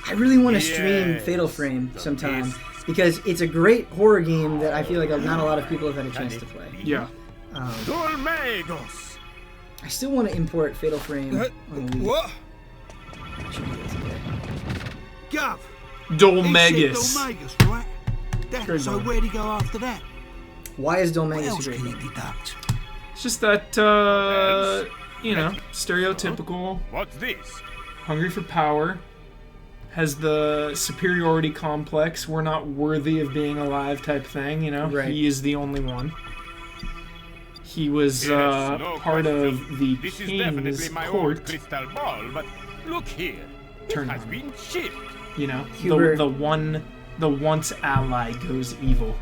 I really want to stream Fatal Frame sometime, because it's a great horror game that I feel like not a lot of people have had a chance to play. Yeah. I still want to import Fatal Frame on the Wii. What? Gov. Dolmegus. Dolmegus, right? Great So name. where'd he go after that? Why is What Dolmegus a else great can he game? deduct? It's just that, you know, stereotypical, What's this? hungry for power, has the superiority complex, we're not worthy of being alive type thing, you know? Right. He is the only one. He was Yes, no part question. of the This is king's definitely my old court, crystal ball, but look here. It Turn has on. been shipped. you know? Hubert. The once ally goes evil.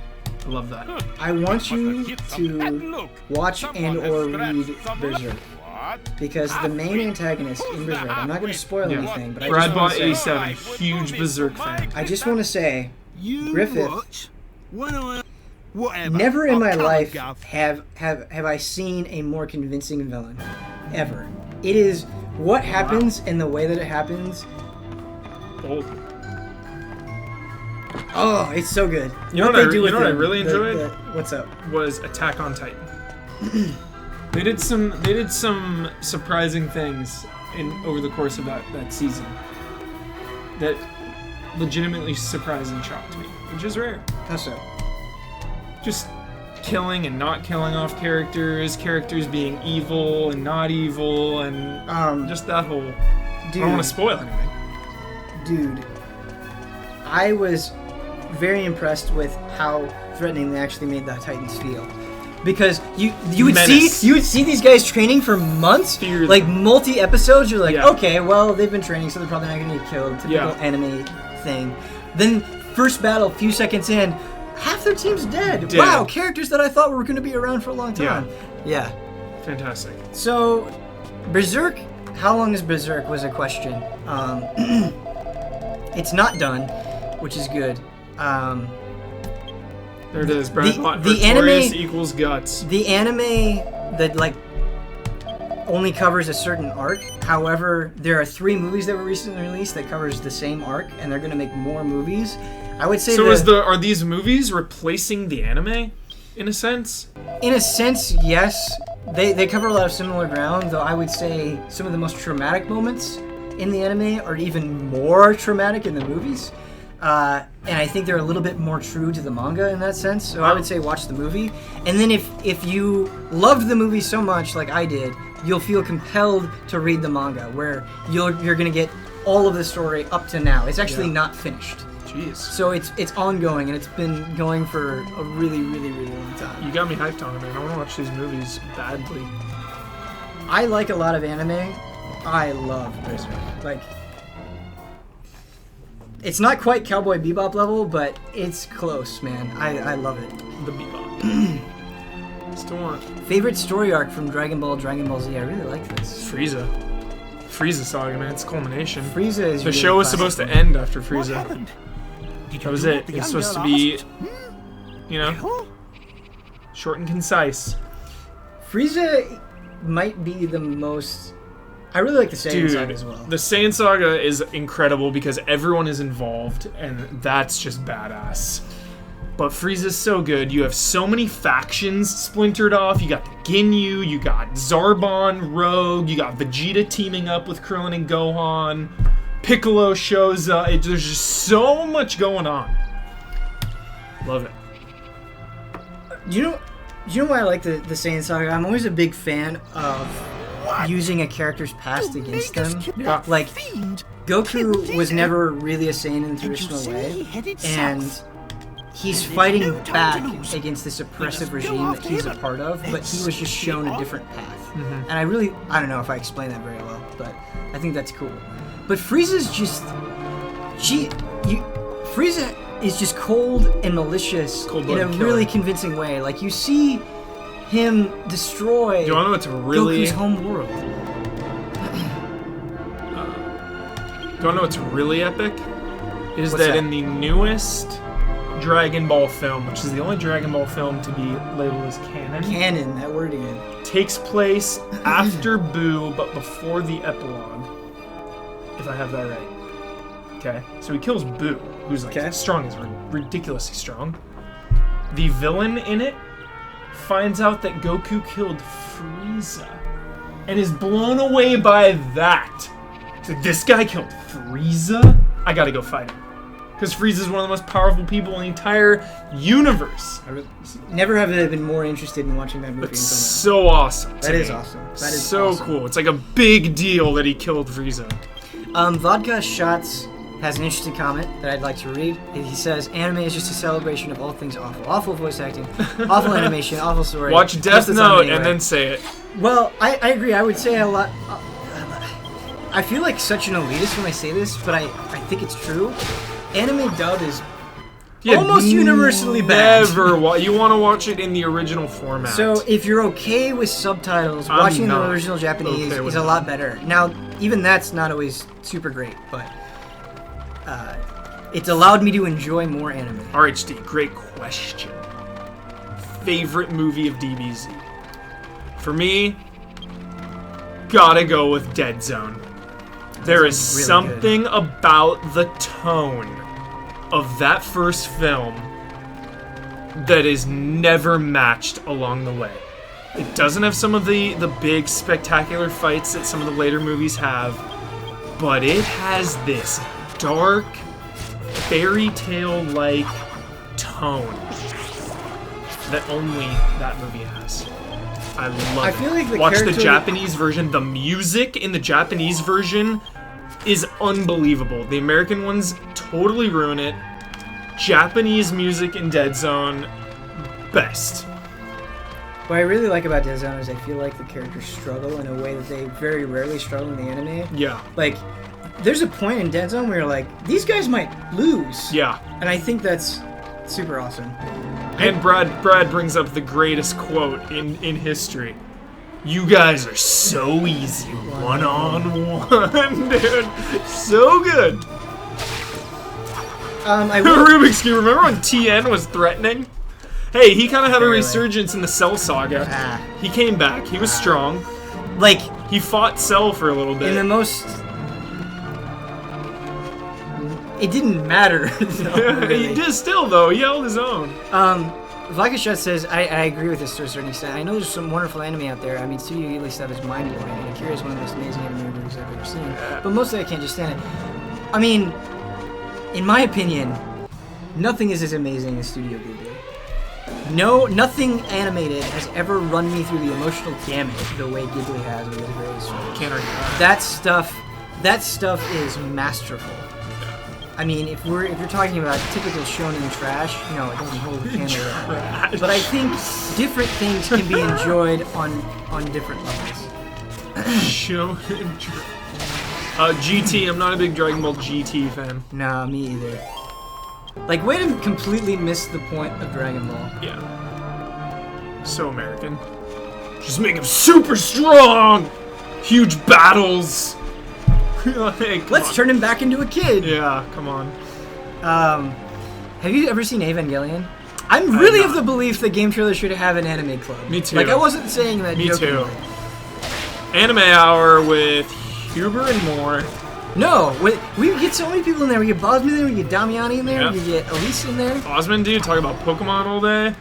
I love that. I want you Must have hit some bad to luck. watch Someone and has or scratched read some Berserk. luck. What? Because the main antagonist in Berserk, I'm not going to spoil Yeah. anything, but I Brad just want bought to say, 87, huge Berserk fan. I just want to say, You Griffith. watch when I... Whatever. never in I'll my come, life Gov. have I seen a more convincing villain. Ever. It is what happens and the way that it happens. Old. Oh, it's so good. You know what I really enjoyed? What's up? Was Attack on Titan. They did some surprising things over the course of that season that legitimately surprised and shocked me, which is rare. How so? Just killing and not killing off characters being evil and not evil, and just that whole. I don't want to spoil anything. Dude, I was very impressed with how threatening they actually made the Titans feel. Because you would Menace. see these guys training for months, Fear them. like multi-episodes. You're like, Yeah. okay, well they've been training, so they're probably not gonna get killed. Typical Yeah. anime thing. Then first battle, few seconds in, half their team's dead. Dead. Wow, characters that I thought were gonna be around for a long time. Yeah. Fantastic. So, Berserk. How long is Berserk was a question. It's not done, which is good. There it is. Brad bought the Victorious anime- equals guts. The anime that like only covers a certain arc. However, there are 3 movies that were recently released that covers the same arc, and they're gonna make more movies. I would say. So are these movies replacing the anime, in a sense? In a sense, yes. They cover a lot of similar ground, though I would say some of the most traumatic moments in the anime are even more traumatic in the movies. And I think they're a little bit more true to the manga in that sense. So I would say watch the movie. And then if you loved the movie so much like I did, you'll feel compelled to read the manga, where you're going to get all of the story up to now. It's actually not finished. Jeez. So it's ongoing, and it's been going for a really, really, really long time. You got me hyped on it, man. I want to watch these movies badly. I like a lot of anime. I love Berserk. Like, it's not quite Cowboy Bebop level, but it's close, man. I love it. The Bebop. Still want Favorite story arc from Dragon Ball, Dragon Ball Z. I really like this. Frieza saga, man. It's culmination. Frieza is The really show was classic. supposed to end after What Frieza. happened? Did That was do it. what the It's young supposed to girl be, asked? you know, short and concise. Frieza might be the most. I really like the Saiyan saga as well. The Saiyan saga is incredible because everyone is involved, and that's just badass. But Frieza's so good. You have so many factions splintered off. You got the Ginyu, you got Zarbon, Rogue, you got Vegeta teaming up with Krillin and Gohan. Piccolo shows up. There's just so much going on. Love it. Do you know why I like the Saiyan saga? I'm always a big fan of using a character's past against them. Yeah. Like, Fiend. Goku was never really a Saiyan in the traditional way, and he's fighting back against this oppressive regime that he's a part of, but he was just shown a different path. And I don't know if I explained that very well, but I think that's cool. But Frieza's just, Frieza is just cold and malicious in a Cold-blooded killer. really convincing way. Like, you see him destroy Do you want to know what's really? Goku's home world. Do you want to know what's really epic? Is What's that that? in the newest Dragon Ball film, which is the only Dragon Ball film to be labeled as canon, Canon, that word again. takes place after Boo, but before the epilogue. If I have that right. Okay, so he kills Boo, who's like Okay. strong as ridiculously strong. The villain in it finds out that Goku killed Frieza and is blown away by that. So this guy killed Frieza? I gotta go fight him. Because Frieza's one of the most powerful people in the entire universe. Never have I been more interested in watching that movie It's until so awesome. now. to That is me. awesome. That is so awesome. cool. It's like a big deal that he killed Frieza. Vodka Shots has an interesting comment that I'd like to read. He says, anime is just a celebration of all things awful. Awful voice acting, awful animation, awful story. Watch Most Death of the time Note anyway. and then say it. Well, I agree. I would say a lot. I feel like such an elitist when I say this, but I think it's true. Anime dub is almost universally bad. Never. You want to watch it in the original format. So if you're okay with subtitles, I'm watching the not original Japanese okay with is a lot better. Now, even that's not always super great, but it's allowed me to enjoy more anime. RHD, great question. Favorite movie of DBZ? For me, gotta go with Dead Zone. There is really something about the tone of that first film that is never matched along the way. It doesn't have some of the big spectacular fights that some of the later movies have, but it has this dark, fairy tale-like tone that only that movie has. I love I it. feel like the Watch the character- Japanese version. The music in the Japanese version is unbelievable. The American ones totally ruin it. Japanese music in Dead Zone, best. What I really like about Dead Zone is I feel like the characters struggle in a way that they very rarely struggle in the anime. Yeah. Like, there's a point in Dead Zone where you're like, these guys might lose. Yeah. And I think that's super awesome. And Brad brings up the greatest quote in history. You guys are so easy one-on-one, dude. So good. I will, Rubik's Cube, remember when TN was threatening? Hey, he kind of had a Barely. resurgence in the Cell saga. He came back. He was strong. like, He fought Cell for a little bit. in the most... It didn't matter. though, really. He did still, though. He held his own. Vlakashut says, I agree with this to a certain extent. I know there's some wonderful anime out there. I mean, Studio Ghibli stuff is mind-blowing, and Akira is one of the most amazing anime movies I've ever seen. But mostly I can't just stand it. I mean, in my opinion, nothing is as amazing as Studio Ghibli. Nothing animated has ever run me through the emotional gamut the way Ghibli has with his various films. Can't argue that. That stuff is masterful. I mean, if you're talking about typical shonen trash, no, it doesn't hold a candle to that. But I think different things can be enjoyed on different levels. Shonen trash. GT, I'm not a big Dragon Ball GT fan. Nah, me either. Like, way to completely miss the point of Dragon Ball. Yeah. So American. Just make him super strong! Huge battles! Like, Let's turn him back into a kid! Yeah, come on. Have you ever seen Evangelion? I'm really of the belief that GameTrailers should have an anime club. Me too. Like, I wasn't saying that Me jokingly. too. Anime Hour with HuMoore and more. No, we get so many people in there. We get Bosman in there, we get Damiani in there, Yeah. we get Elise in there. Osmond, dude, talk about Pokemon all day.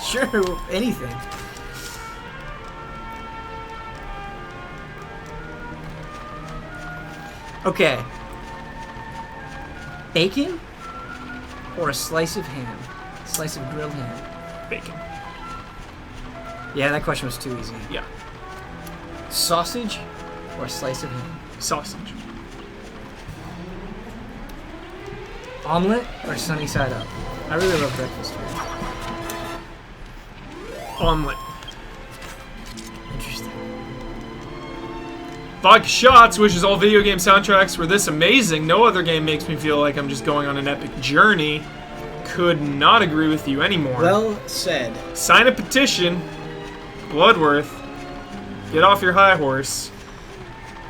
Sure, anything. Okay. Bacon or a slice of ham? Slice of grilled ham. Bacon. Yeah, that question was too easy. Yeah. Sausage or a slice of ham? Sausage. Omelet or sunny side up? I really love breakfast food. Omelet. Interesting. Vodka Shots wishes all video game soundtracks were this amazing. No other game makes me feel like I'm just going on an epic journey. Could not agree with you anymore. Well said. Sign a petition. Bloodworth. Get off your high horse.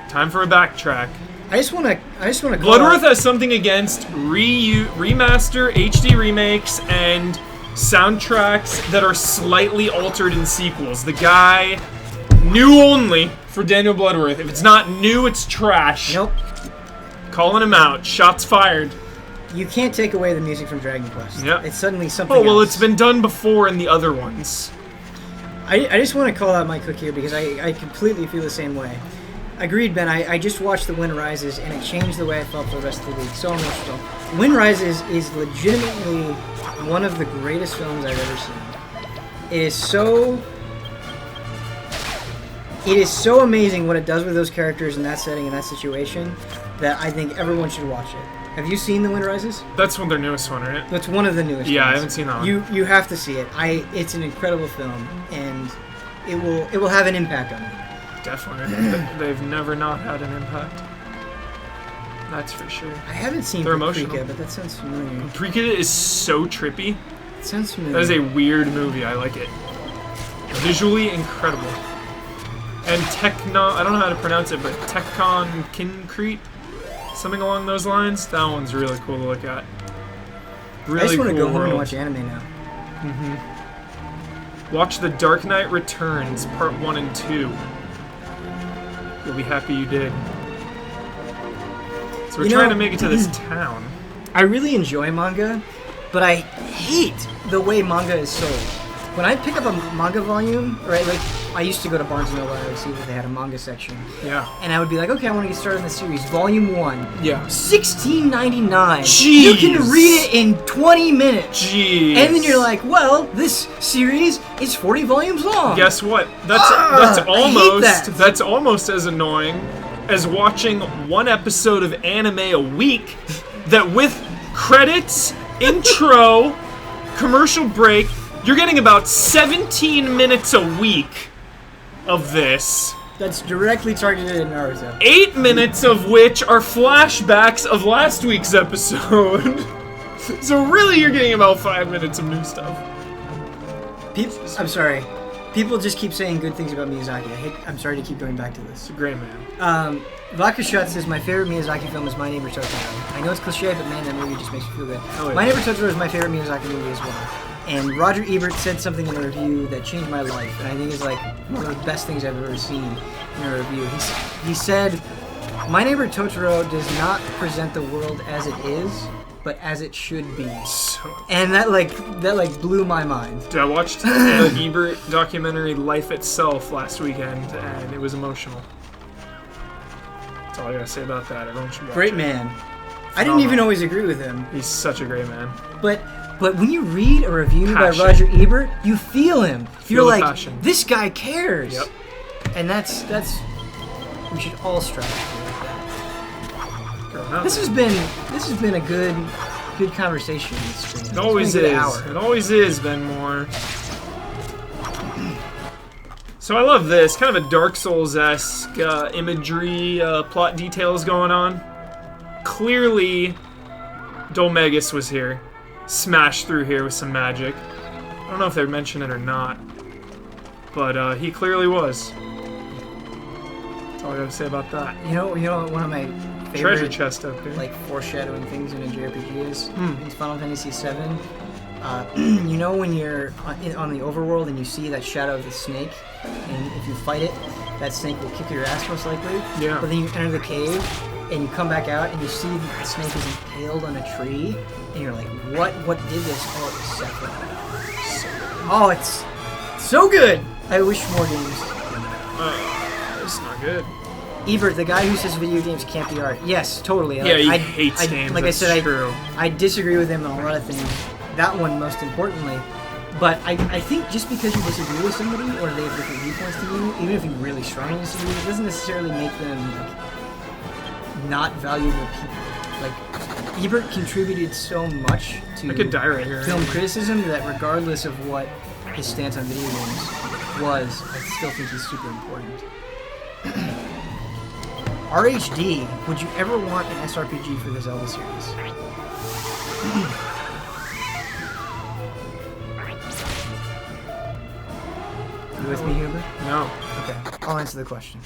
Time for a backtrack. I just want to call Bloodworth out, has something against remaster, HD remakes, and soundtracks that are slightly altered in sequels. The guy, new only for Daniel Bloodworth. If it's not new, it's trash. Nope. Calling him out. Shots fired. You can't take away the music from Dragon Quest. Yep. It's suddenly something Oh, well, else. it's been done before in the other ones. I just want to call out Mike Cook here because I completely feel the same way. Agreed, Ben. I just watched The Wind Rises, and it changed the way I felt for the rest of the week. So emotional. Wind Rises is legitimately one of the greatest films I've ever seen. It is so amazing what it does with those characters in that setting and that situation that I think everyone should watch it. Have you seen The Wind Rises? That's one their newest one, right? That's one of the newest Yeah, ones. I haven't seen that one. You have to see it. It's an incredible film, and it will have an impact on you. Definitely. They've never not had an impact. That's for sure. I haven't seen They're Paprika, emotional. but that sounds familiar. Paprika is so trippy. It sounds familiar. That is a weird movie. I like it. Visually incredible. And I don't know how to pronounce it, but Tekton Kincrete? Something along those lines? That one's really cool to look at. Really I just want cool to go home and world. watch anime now. Watch The Dark Knight Returns, Part 1 and 2. You'll be happy you did. So we're You know- trying to make it to this town. I really enjoy manga, but I hate the way manga is sold. When I pick up a manga volume, right, like I used to go to Barnes & Noble, I would see that they had a manga section, Yeah. and I would be like, okay, I want to get started in the series. Volume 1, Yeah. $16.99. Jeez. You can read it in 20 minutes. Jeez. And then you're like, well, this series is 40 volumes long. Guess what? That's I hate that. that's almost as annoying as watching one episode of anime a week that with credits, intro, commercial break, you're getting about 17 minutes a week of this. That's directly targeted at Naruto. 8 minutes of which are flashbacks of last week's episode. So really you're getting about 5 minutes of new stuff. I'm sorry. People just keep saying good things about Miyazaki. I'm sorry to keep going back to this. It's a great man. Vodka Shot says, my favorite Miyazaki film is My Neighbor Totoro. I know it's cliche, but man, that movie just makes me feel good. Oh, yeah. My Neighbor Totoro is my favorite Miyazaki movie as well. And Roger Ebert said something in a review that changed my life, and I think is like one of the best things I've ever seen in a review. He said, My Neighbor Totoro does not present the world as it is, but as it should be. And that blew my mind. Dude, I watched the Ebert documentary Life Itself last weekend, and it was emotional. That's all I gotta say about that. Everyone should watch Great it. man. I didn't even always agree with him. He's such a great man. But when you read a review Passion. by Roger Ebert, you feel him. Feel You're the like, passion. this guy cares. Yep. And that's we should all strive to do like that. Girl. out This there. has been a good conversation. In this stream. It always It's been a good is. hour. It always is, Ben Moore. So I love this, kind of a Dark Souls-esque imagery, plot details going on. Clearly, Dolmegus was here. Smashed through here with some magic. I don't know if they mentioned it or not, but he clearly was. That's all I gotta say about that. You know, one of my favorite Treasure chest up there. like foreshadowing things in a JRPG is Hmm. in Final Fantasy VII. You know when you're on the overworld and you see that shadow of the snake, and if you fight it, that snake will kick your ass most likely. Yeah. But then you enter the cave and you come back out and you see that the snake is impaled on a tree, and you're like, what did this? Oh, it was Sephiroth. Oh, it's so good. I wish more games. It's not good. Ebert, the guy who says video games can't be art. Yes, totally. Yeah, he hates games. Like That's I said, true. I disagree with him on a lot of things. That one most importantly. But I think just because you disagree with somebody or they have different viewpoints to you, even if you really strongly disagree, it doesn't necessarily make them like not valuable people. Like Ebert contributed so much to I could die right here. film criticism that regardless of what his stance on video games was, I still think he's super important. RHD, would you ever want an SRPG for the Zelda series? You with me, Huber? No. Okay, I'll answer the question.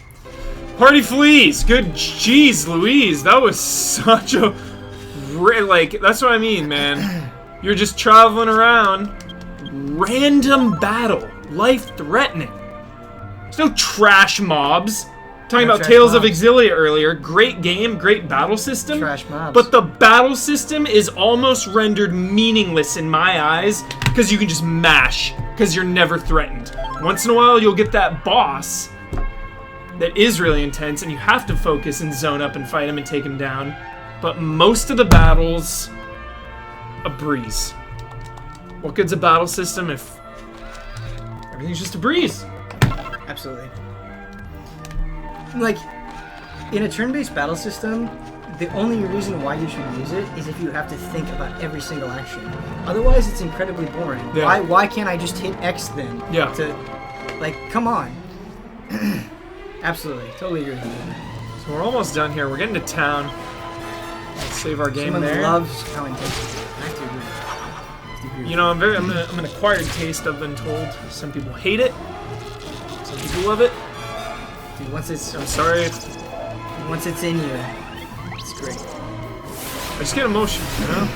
Party fleas! Good jeez, Louise. That was such a... Like, that's what I mean, man. You're just traveling around. Random battle. Life-threatening. There's no trash mobs. Talking No about trash Tales of mobs. Exilia earlier. Great game, great battle system. Trash mobs. But the battle system is almost rendered meaningless in my eyes because you can just mash because you're never threatened. Once in a while, you'll get that boss that is really intense and you have to focus and zone up and fight him and take him down. But most of the battles, a breeze. What good's a battle system if everything's just a breeze? Absolutely. Like, in a turn-based battle system, the only reason why you should use it is if you have to think about every single action. Otherwise, it's incredibly boring. Yeah. Why can't I just hit X then? Yeah. Like, come on. Absolutely. Totally agree with you. So we're almost done here. We're getting to town. Let's save our game Someone there. loves how intense it is. I have to agree. I have to agree. You know, I'm an acquired taste, I've been told. Some people hate it. Some people love it. Dude, once it's I'm sorry. in you, it's great. I just get emotional, you know?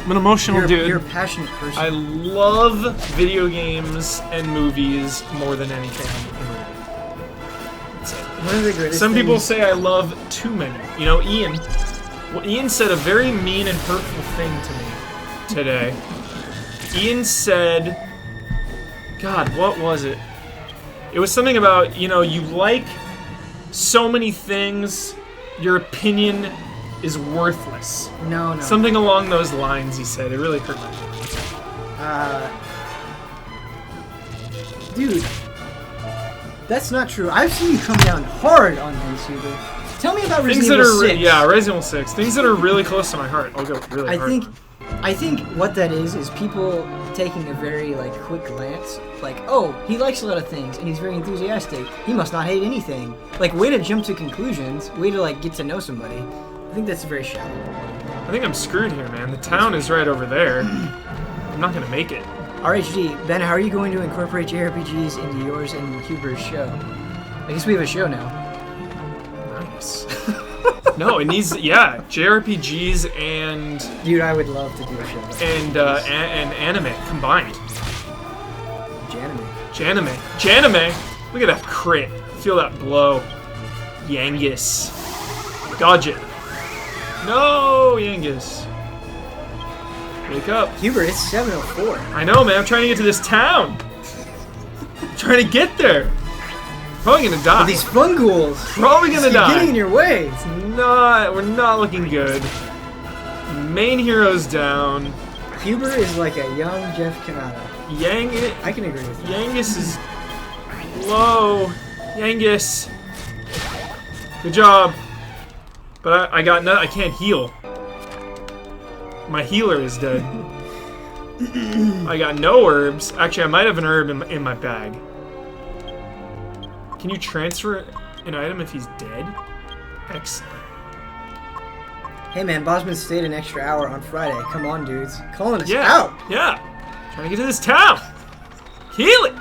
I'm an emotional dude. You're a passionate person. I love video games and movies more than anything. That's it. One of the greatest Some people things- say I love too many. You know, Ian said a very mean and hurtful thing to me today. Ian said, God, what was it? It was something about, you know, you like so many things, your opinion is worthless. No. Something along those lines, he said. It really hurt my feelings. Dude, that's not true. I've seen you come down hard on things, Huber. Tell me about Things Resident that Evil are, 6. yeah, Resident Evil 6. Things that are really close to my heart. I'll go really hard. I think what that is people taking a very like quick glance, like, oh, he likes a lot of things and he's very enthusiastic. He must not hate anything. Like, way to jump to conclusions, way to like get to know somebody. I think that's very shallow. I think I'm screwed here, man. The town is right over there. I'm not gonna make it. RHD, Ben, how are you going to incorporate JRPGs into yours and Huber's show? I guess we have a show now. Nice. No, it needs, yeah, JRPGs and Dude, I would love to do a show. and anime combined. Janime. Janime. Look at that crit. Feel that blow. Yangus. Dodge it. No, Yangus. Wake up. Huber, it's 7:04. I know, man. I'm trying to get to this town. I'm trying to get there. Probably gonna die. These funghouls. Probably gonna You're getting in die. your way. We're not looking good. Main hero's down. Huber is like a young Jeff Kanata. I can agree with that. Yangus is low. Yangus. Good job. But I got no. I can't heal. My healer is dead. I got no herbs. Actually, I might have an herb in my bag. Can you transfer an item if he's dead? Excellent. Hey man, Bosman stayed an extra hour on Friday. Come on, dudes. Calling us Yeah. out. Yeah. Trying to get to this town. Heal it.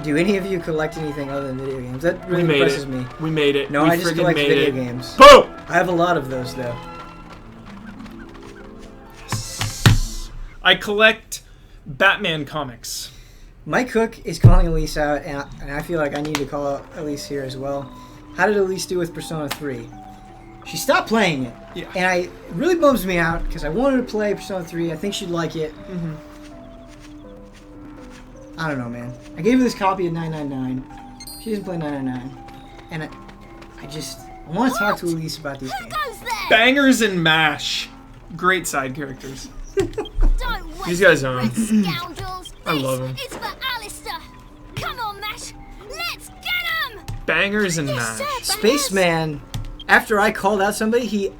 Do any of you collect anything other than video games? That really We made impresses it. me. We made it. No, we I just friggin' collect made video it. games. Boom! I have a lot of those though. I collect Batman comics. Mike Cook is calling Elise out, and I feel like I need to call out Elise here as well. How did Elise do with Persona 3? She stopped playing it. Yeah. And it really bums me out because I wanted to play Persona 3. I think she'd like it. Mm-hmm. I don't know, man. I gave her this copy of 999. She doesn't play 999. And I want to talk to Elise about these games. Bangers and Mash. Great side characters. Don't These guys aren't. scoundrels. I love 'em. It's for Alistair. Come on, Mash. Let's get him. Bangers and Mash. Spaceman, after I called out somebody, he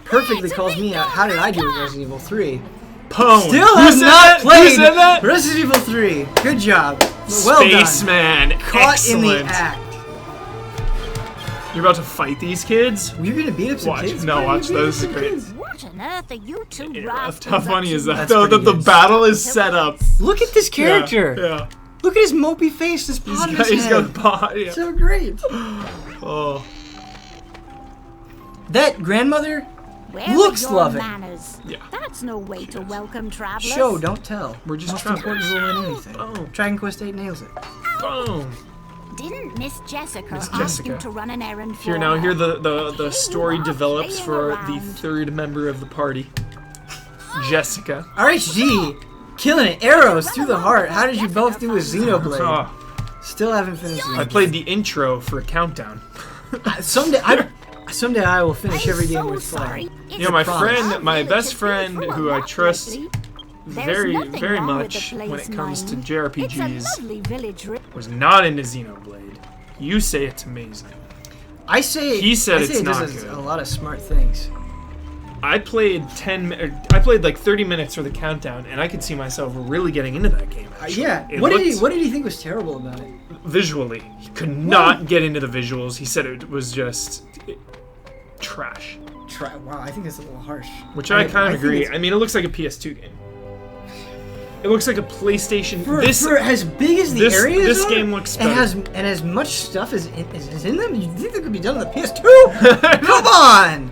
perfectly calls me out. How did I do with Resident Evil 3? Pwn. Still Who have said not that? Who played said that? Resident Evil 3. Good job. Well Spaceman. done. Caught Excellent. in the act. You're about to fight these kids? You're gonna beat up some Watch. kids? No, Why are you watch. beating Those up are some great. kids? What on earth are you two Yeah, rascals how funny up is to? that? That's Though, pretty that the good. battle is set up. Look at this character. Yeah. Look at his mopey face. This pot in his He's got a head. pot. Yeah. So great. Oh. That grandmother Where looks are your loving. manners? Yeah. That's no way to welcome travelers. Show, don't tell. We're just Most travelers. important rule in anything. Oh. Dragon Quest VIII nails it. Boom. Didn't Miss Jessica Miss ask Jessica. you to run an errand for Here now, her? here the story you are develops playing for the around. third member of the party, Jessica. RHG, killing it. Arrows through the heart. How did you both do with Xenoblade? Oh, Still haven't finished I it. played the intro for a countdown. Someday I will finish every game I'm so with sorry. flying. It's You know, my promise. friend, my Our best village has been friend, through a who I lot trust lately. There's very, nothing very wrong with much the when place it comes to nine. JRPGs, It's a lovely village. was not into Xenoblade. You say it's amazing. I say He said I it's say it not does good. a lot of smart things. I played I played like 30 minutes for the countdown, and I could see myself really getting into that game. Actually. Yeah. It What did looked- he think was terrible about it? Visually, he could not get into the visuals. He said it was just trash, Wow, I think that's a little harsh. which I kind of think agree. it's- I mean, it looks like a PS2 game. It looks like a PlayStation. For this as big as the this- areas this are, game looks and better. has as much stuff as is in them. You think that could be done on the PS2? Come on,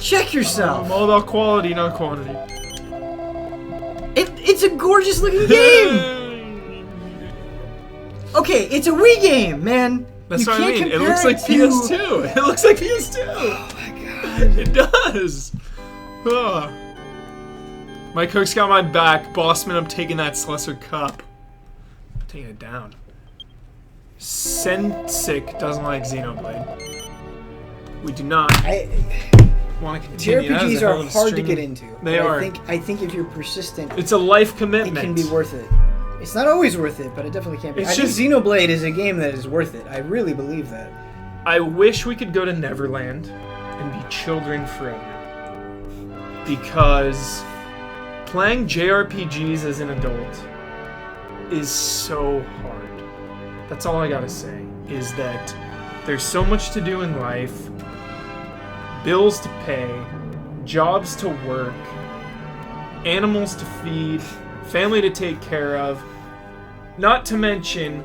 check yourself. I'm all about quality, not quantity. It's a gorgeous looking game. Okay, it's a Wii game, man. That's You what I can't mean. It compare looks like to- PS2. It looks like PS2. Oh my god. It does. Ugh. My cook's got my back. Bossman, I'm taking that Slesser cup. I'm taking it down. Sensic doesn't like Xenoblade. We do not want to continue. That is JRPGs a hell are of a hard to string. get into. They but are. I think if you're persistent, It's a life it commitment. can be worth it. It's not always worth it, but it definitely can be. It's I think just- Xenoblade is a game that is worth it. I really believe that. I wish we could go to Neverland and be children forever. Because playing JRPGs as an adult is so hard. That's all I gotta say, is that there's so much to do in life, bills to pay, jobs to work, animals to feed, family to take care of, not to mention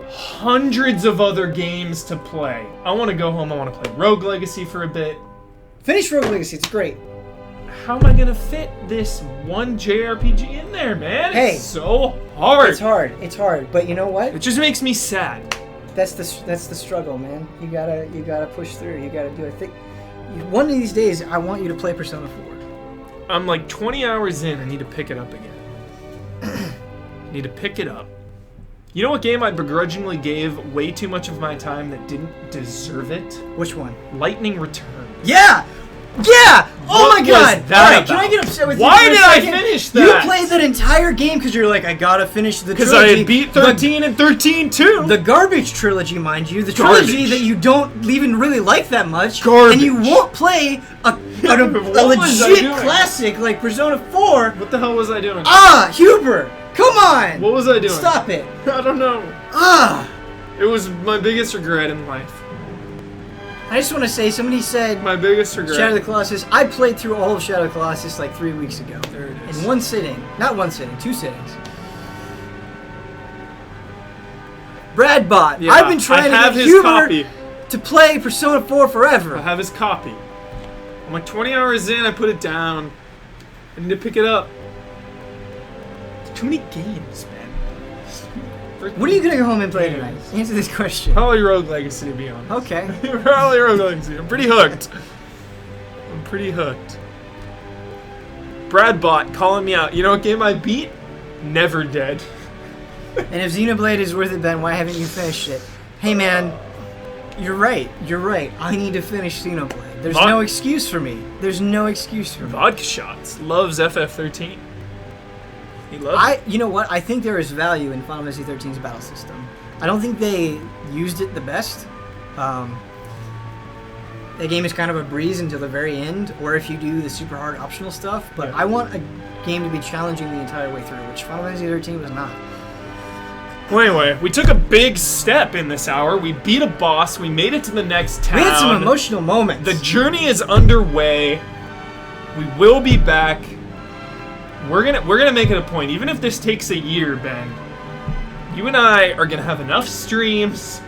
hundreds of other games to play. I want to go home, I want to play Rogue Legacy for a bit. Finish Rogue Legacy. It's great. How am I gonna fit this one JRPG in there, man? Hey. It's so hard. It's hard. It's hard. But you know what? It just makes me sad. That's the struggle, man. You gotta push through. You gotta do it. One of these days, I want you to play Persona 4. I'm like 20 hours in. I need to pick it up again. Need to pick it up. You know what game I begrudgingly gave way too much of my time that didn't deserve it? Which one? Lightning Returns. Yeah! Yeah! Oh my was God! that Alright, can about? I get upset with you? Why for a did I second? finish You that? played that entire game because you're like, I gotta finish the Because trilogy. I had beat 13 and 13 too. The garbage trilogy, mind you. The trilogy Garbage. that you don't even really like that much. Garbage. And you won't play a What was I legit doing? classic like Persona 4. What the hell was I doing? Huber! Come on! What was I doing? Stop it. I don't know. It was my biggest regret in life. I just want to say, somebody said My biggest regret. Shadow of the Colossus. I played through all of Shadow of the Colossus like 3 weeks ago. There it is. In one sitting. Not one sitting, 2 sittings. Brad bought. Yeah, I've been trying I have to get his Huber copy. to play Persona 4 forever. I have his copy. I'm like 20 hours in, I put it down. I need to pick it up. There's too many games, man. When are you going to go home and play tonight? Answer this question. Probably Rogue Legacy, to be honest. Okay. Probably Rogue Legacy. I'm pretty hooked. I'm pretty hooked. Brad bought calling me out. You know what game I beat? Never Dead. And if Xenoblade is worth it, Ben, why haven't you finished it? Hey, man, you're right. You're right. I need to finish Xenoblade. There's no excuse for me. There's no excuse for me. Vodka Shots loves FF13. He loves it. You know what? I think there is value in Final Fantasy XIII's battle system. I don't think they used it the best. The game is kind of a breeze until the very end, or if you do the super hard optional stuff. But Yeah. I want a game to be challenging the entire way through, which Final Fantasy XIII was not. Well, anyway, we took a big step in this hour. We beat a boss. We made it to the next town. We had some emotional moments. The journey is underway. We will be back. We're gonna make it a point, even if this takes a year, Ben. You and I are gonna have enough streams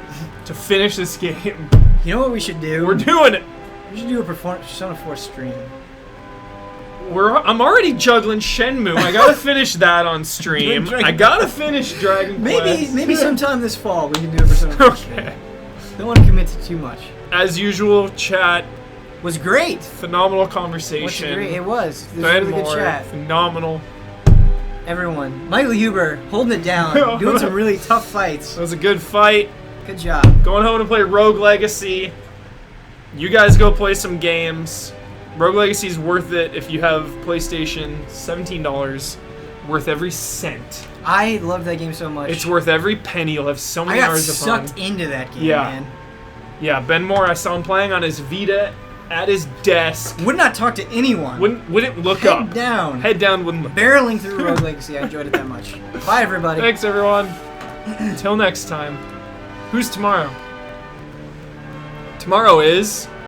to finish this game. You know what we should do? We're doing it. We should do a Persona 4 stream. I'm already juggling Shenmue. I gotta finish that on stream. Dragon I gotta finish Dragon Quest. Maybe sometime this fall we can do a Persona 4 stream. Okay. Don't want to commit to too much. As usual, chat. Was great. Phenomenal What's conversation. great? It was. It was Ben really good Moore, chat. phenomenal. Everyone, Michael Huber holding it down, doing some really tough fights. That was a good fight. Good job. Going home to play Rogue Legacy. You guys go play some games. Rogue Legacy is worth it if you have PlayStation. $17. Worth every cent. I love that game so much. It's worth every penny. You'll have so I many got hours of fun. sucked into that game, Yeah. man. Yeah, Ben Moore, I saw him playing on his Vita at his desk. Would not talk to anyone. Wouldn't look Head up. down. Head down, wouldn't look. Barreling through Rogue Legacy. I enjoyed it that much. Bye, everybody. Thanks, everyone. Until next time. Who's tomorrow? Tomorrow is